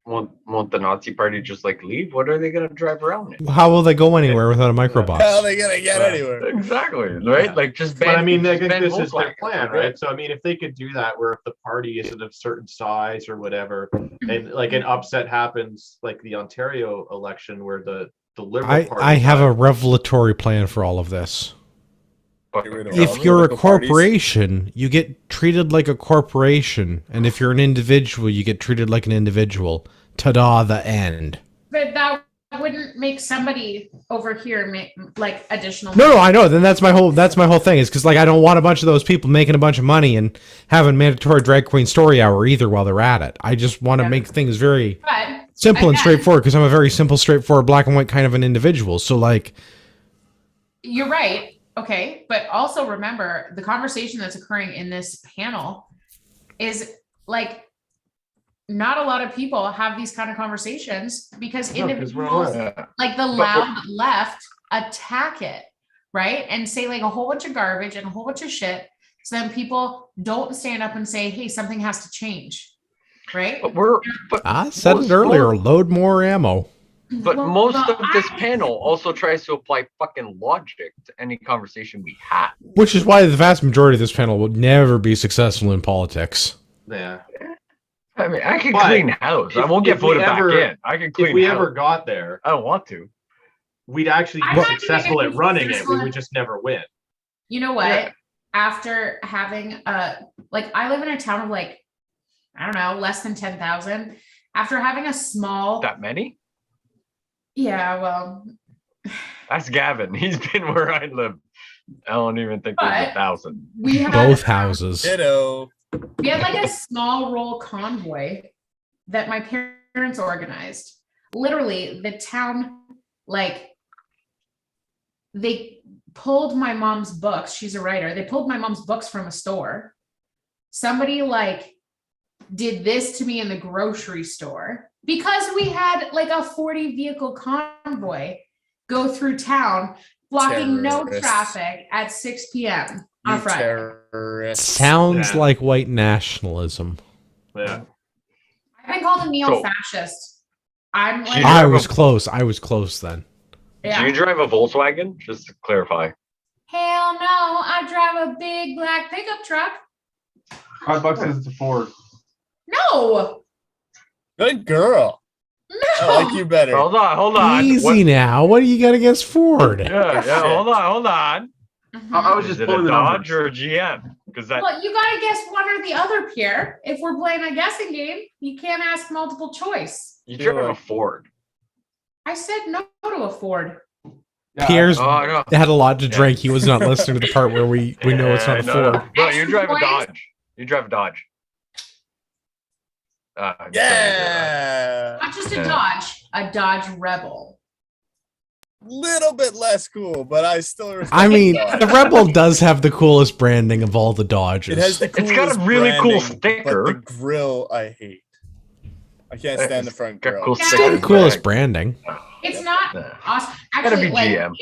won't the Nazi Party just like leave? What are they gonna drive around in? How will they go anywhere without a microbus? how are they gonna get Right. anywhere? Exactly, right? Yeah. Like just But ban. I mean, I just think ban this is their Volkswagens, plan, we're right? good. So I mean, if they could do that, where if the party isn't of certain size or whatever, and like an upset happens, like the Ontario election, where the Liberal Party. I have a got- revelatory plan for all of this. But Get rid of If all you're a political parties. corporation, you get treated like a corporation, and if you're an individual, you get treated like an individual. Ta-da! The end. but that wouldn't make somebody over here make like additional. No, I know. Then that's my whole thing. Is because like I don't want a bunch of those people making a bunch of money and having mandatory drag queen story hour either while they're at it. I just want to Yeah. make things very But simple and again, straightforward because I'm a very simple, straightforward, black and white kind of an individual. So like, You're right. Okay. But also remember the conversation that's occurring in this panel is like not a lot of people have these kind of conversations because No, 'cause we're individuals not. Yeah. like the loud left attack it, right? And say like a whole bunch of garbage and a whole bunch of shit. So then people don't stand up and say, hey, something has to change. Right? But I said most- it earlier. Load more ammo. But Well, most well, of this I- panel also tries to apply fucking logic to any conversation we have. Which is why the vast majority of this panel will never be successful in politics. Yeah. I mean, I can But clean house. I if- won't get if we voted ever- back in. I can clean If we house. ever got there, I don't want to. we'd actually I be like to make successful it at running it. We successful. would just never win. You know what? Yeah. After having like I live in a town of like, I don't know, less than 10,000. After having a small, That many? yeah, well, That's Gavin. He's been where I live. I don't even think there's But- 1,000. we had Both houses. Ditto. we had like a small roll convoy that my parents organized. Literally, the town, like, they pulled my mom's books. She's a writer. They pulled my mom's books from a store. Somebody like did this to me in the grocery store because we had like a 40 vehicle convoy go through town, blocking no Terrorists. traffic at 6 p.m. on You Friday. terrorists. Sounds Yeah. like white nationalism. Yeah. I've been called a neo-fascist. I'm like, You I drive was a- close. I was close then. yeah. Do you drive a Volkswagen? Just to clarify. Hell no, I drive a big black pickup truck. $5 says it's a Ford. No, Good girl. I like no. you better. Hold on. Easy What- now. What do you got against Ford? Yeah, hold on. I was Is just it a pulling the Dodge numbers. or a GM? Because that Well, you gotta guess one or the other, Pierre. If we're playing a guessing game, you can't ask multiple choice. you drive a Ford. I said no to a Ford. Yeah, Pierre's Oh, I know. had a lot to Yeah. drink. He was not listening to the part where we know it's not a Yeah, I Ford. know. No, you drive a Excellent. Dodge. You drive a Dodge. I'm Yeah. Not just a Yeah. Dodge Rebel. Little bit less cool, but I still respect I mean, Dodge. the Rebel does have the coolest branding of all the Dodges. It has the It's got a coolest really cool branding, sticker. But the grill I hate. I can't stand the front got grill. cool Yeah. Still the stickers. coolest branding. It's not Yeah. awesome. Gotta Actually, be like GM.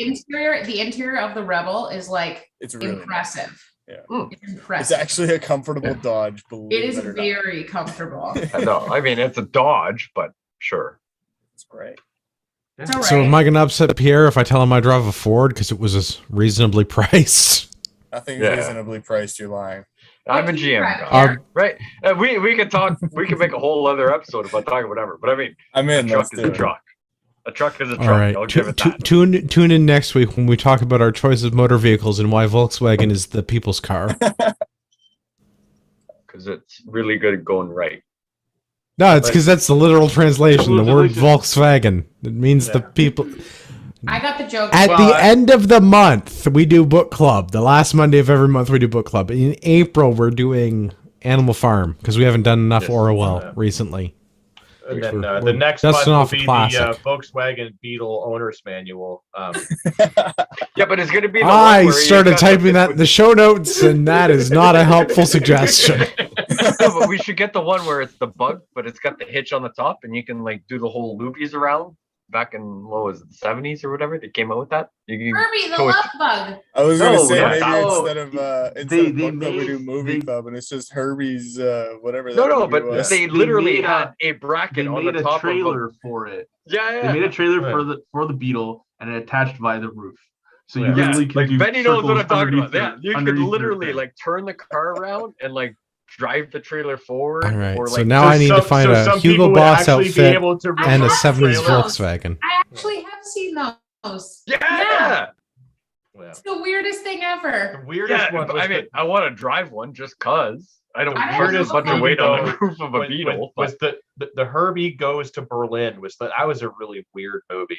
the interior of the Rebel is like It's really nice. impressive. It's It's impressive. actually a comfortable Dodge. Believe It is it or not. very comfortable. I know. I mean, it's a Dodge, but sure. It's great. It's all right. So am I going to upset Pierre if I tell him I drive a Ford because it was as reasonably priced? Nothing Yeah. reasonably priced. You're lying. I'm a What do you GM drive, guy, Pierre? right? We could talk. We could make a whole other episode about talking whatever. But I mean, I'm a in. truck Let's is do a it. truck. A truck is a All truck. right. I'll give it that. Tune in next week when we talk about our choice of motor vehicles and why Volkswagen is the people's car. Because it's really good at going right. No, it's because that's the literal translation. The word Volkswagen. It means the people. I got the joke. At Well, the end of the month, we do book club. The last Monday of every month, we do book club. In April, we're doing Animal Farm because we haven't done enough Yes. Orwell recently. And then We're the next dusting month off a will be classic. the Volkswagen Beetle owner's manual. Yeah, but it's going to be. The one I where you started got typing that in the show notes, and that is not a helpful suggestion. No, but we should get the one where it's the bug, but it's got the hitch on the top, and you can like do the whole loopies around. Back in what was it, the 70s or whatever, they came out with that. You can Herbie, the go with- love bug. I was gonna No, say no, maybe no. instead of They book club, we made- do movie they- club, and it's just Herbie's whatever. No, that no, movie but was. they They literally made a- had a bracket They on made the a top trailer for it. Yeah, They made a trailer Yeah. for the Beetle, and it attached by the roof. So you Yeah. literally can like do Benny knows what circles I'm talking about. underneath Yeah, your- you could underneath your literally thing. like turn the car around and like drive the trailer forward. All right, or, so like, now I need to find a some Hugo people would Boss actually be outfit able to and a have 70s seen those. Volkswagen. I actually have seen those. Yeah, Yeah. Yeah. It's the weirdest thing ever. The weirdest yeah. one But was I mean, I want to drive one just cause I don't I want a also bunch of love weight on the the- roof of a Beetle. was the Herbie Goes to Berlin that was a really weird movie.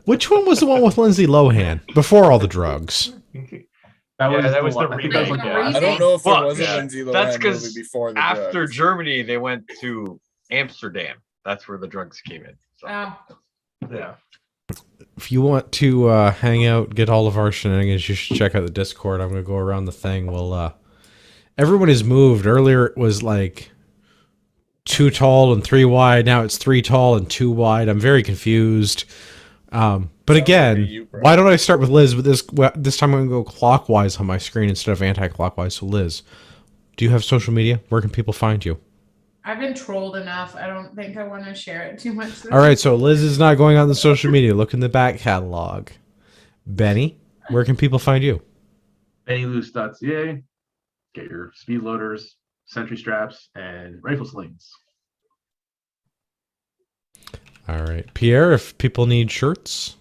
Which one was the one with Lindsay Lohan before all the drugs? That was the I think that was like remake. the Yeah. last I don't know if there Well, was a yeah. Lindsay That's Lohan 'cause movie before the After drugs. Germany, they went to Amsterdam. That's where the drugs came in. So. Oh, Yeah. If you want to hang out, get all of our shenanigans, you should check out the Discord. I'm going to go around the thing. Well, everyone has moved. Earlier it was like 2 tall and 3 wide. Now it's 3 tall and 2 wide. I'm very confused. But again, you, bro. why don't I start with Liz? With this time I'm going to go clockwise on my screen instead of anti-clockwise. So Liz, do you have social media? Where can people find you? I've been trolled enough. I don't think I want to share it too much. All right, so Liz is not going on the social media. Look in the back catalog. Benny, where can people find you? BennyLoose.ca. Get your speed loaders, sentry straps, and rifle slings. All right, Pierre, if people need shirts.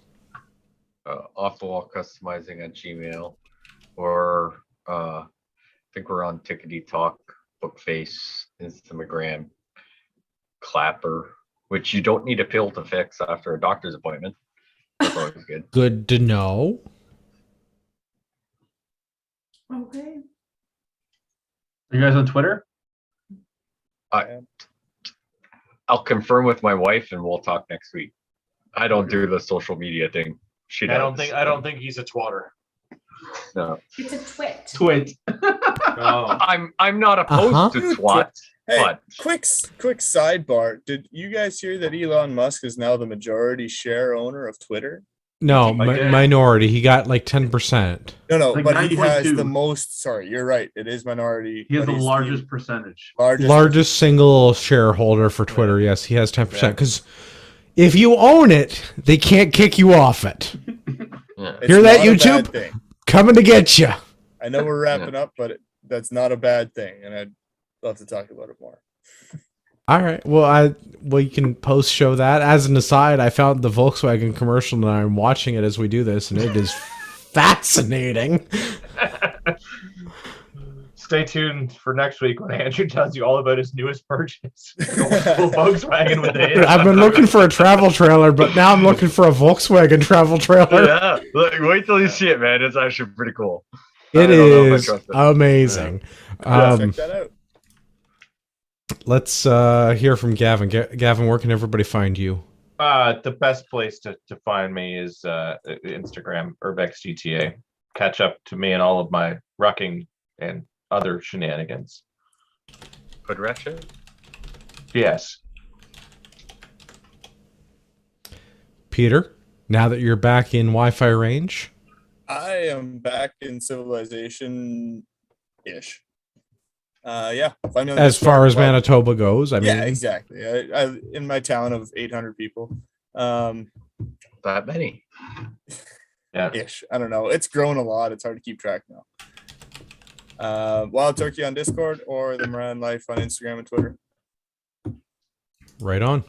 Off the wall customizing at Gmail, or I think we're on Tickety Talk, Bookface, Instagram, Clapper, which you don't need a pill to fix after a doctor's appointment. That's always good. Good to know. Okay. Are you guys on Twitter? I'll confirm with my wife, and we'll talk next week. I don't do the social media thing. She does. I don't think he's a twatter. No. It's a twit. Twit. No. I'm not opposed Uh-huh. to twat, Hey, but quick sidebar. Did you guys hear that Elon Musk is now the majority share owner of Twitter? No, I did. minority. He got like 10%. No, Like but he has 9.2. the most. Sorry, you're right. It is minority. He has but the he's largest percentage. Largest single shareholder for Twitter. Yes, he has 10%. Yeah. Because if you own it, they can't kick you off it. yeah. It's Hear that, not a bad YouTube? thing. Coming to get you. I know we're wrapping up, but that's not a bad thing, and I'd love to talk about it more. All right. Well, you can post show that. As an aside, I found the Volkswagen commercial and I'm watching it as we do this, and it is fascinating. Stay tuned for next week when Andrew tells you all about his newest purchase. Full Volkswagen with it. I've been looking for a travel trailer, but now I'm looking for a Volkswagen travel trailer. Yeah, look, wait till you see it, man. It's actually pretty cool. It I don't know if I is trust it. amazing. Check that out. Let's hear from Gavin. Gavin, where can everybody find you? The best place to find me is Instagram, UrbexGTA. Catch up to me and all of my rucking and other shenanigans. Hood ratchet? Yes. Peter, now that you're back in Wi-Fi range. I am back in civilization ish. Yeah. Find me on As Discord. far as Well, Manitoba goes, I mean, yeah, exactly. I in my town of 800 people. That many. Ish. I don't know. It's grown a lot. It's hard to keep track now. Wild Turkey on Discord or the Moran Life on Instagram and Twitter. right on.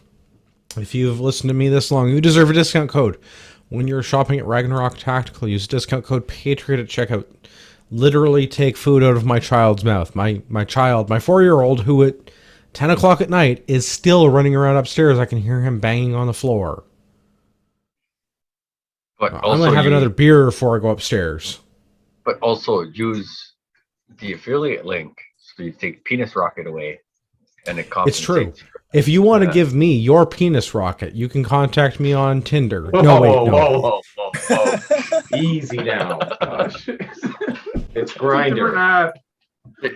If you've listened to me this long, you deserve a discount code. When you're shopping at Ragnarok Tactical, use discount code Patriot at checkout. Literally take food out of my child's mouth. My child, my 4-year-old, who at 10 o'clock at night is still running around upstairs. I can hear him banging on the floor. But I'm also going to have you- another beer before I go upstairs. But also use the affiliate link so you take Penis Rocket away, and it It's true. compensates. If you want to Yeah. give me your penis rocket, you can contact me on Tinder. Whoa, No, wait, whoa, no. whoa. Easy now. Gosh. It's Grinder.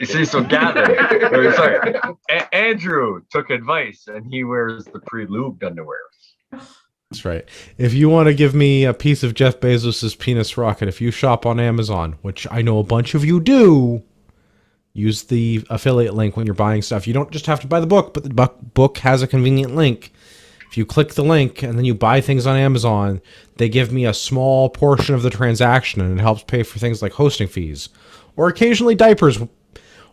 See, so Gavin, or sorry, Andrew took advice, and he wears the pre-lubed underwear. That's right. If you want to give me a piece of Jeff Bezos's penis rocket, if you shop on Amazon, which I know a bunch of you do, use the affiliate link when you're buying stuff. You don't just have to buy the book, but the book has a convenient link. If you click the link and then you buy things on Amazon, they give me a small portion of the transaction, and it helps pay for things like hosting fees or occasionally diapers.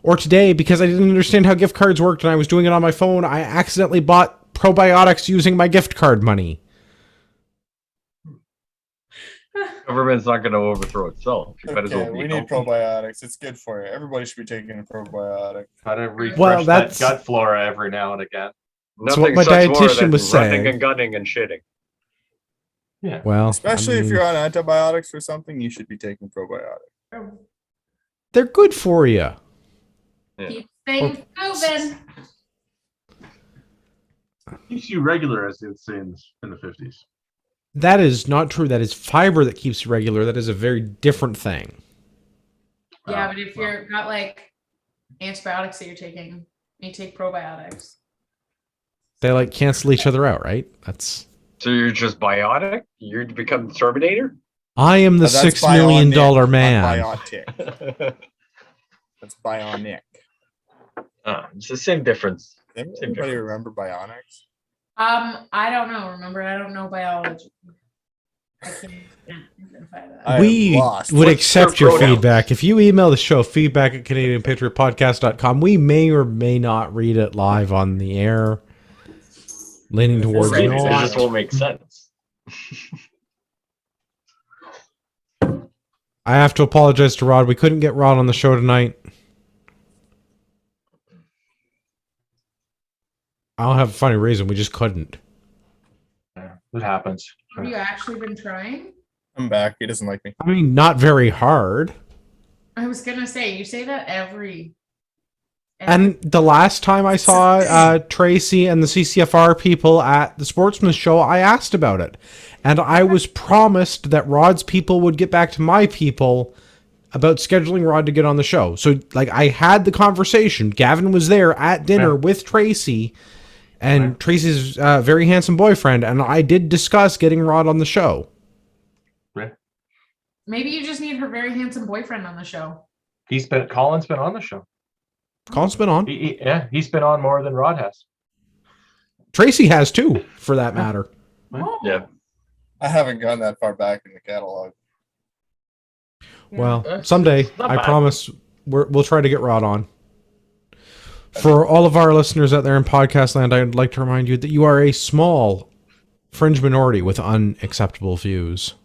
Or today, because I didn't understand how gift cards worked and I was doing it on my phone, I accidentally bought probiotics using my gift card money. Government's not going to overthrow itself. You might as Okay, well be we need healthy. probiotics. It's good for you. Everybody should be taking a probiotic. Gotta refresh Well, that that's- gut flora every now and again. That's what my sucks more dietitian than was running saying. and gunning and shitting. Yeah. Well, Especially I if mean, you're on antibiotics or something, you should be taking probiotics. they're good for you. Yeah. Keep things moving. Keeps you regular, as they'd say in the 50s. That is not true. That is fiber that keeps you regular. That is a very different thing. Yeah, but if you're got like antibiotics that you're taking, you take probiotics. They like cancel each other out, right? That's. So you're just biotic? You're to become the Terminator? I am the But that's $6 million bionic, not man. Biotic. That's bionic. It's the same difference. Anybody difference. remember bionics? I don't know. Remember, I don't know biology. I can't identify that. I We am lost. would What's accept their your pronouns? feedback. If you email the show, feedback at CanadianPatriotPodcast.com, we may or may not read it live on the air. Leaning towards Right, it not. just won't make sense. I have to apologize to Rod. We couldn't get Rod on the show tonight. I don't have a funny reason. We just couldn't. Yeah, it happens. Have you actually been trying? I'm back. He doesn't like me. I mean, not very hard. I was gonna say, you say that every And the last time I saw Tracy and the CCFR people at the Sportsman's Show, I asked about it. And I was promised that Rod's people would get back to my people about scheduling Rod to get on the show. So, like, I had the conversation. Gavin was there at dinner Right. with Tracy and Right. Tracy's very handsome boyfriend. And I did discuss getting Rod on the show. maybe you just need her very handsome boyfriend on the show. Colin's been on the show. Colin's been on. He's been on more than Rod has. Tracy has too, for that matter. Oh. Yeah. I haven't gone that far back in the catalog. Well, That's someday, not I bad. promise, we'll try to get Rod on. For all of our listeners out there in podcast land, I'd like to remind you that you are a small fringe minority with unacceptable views.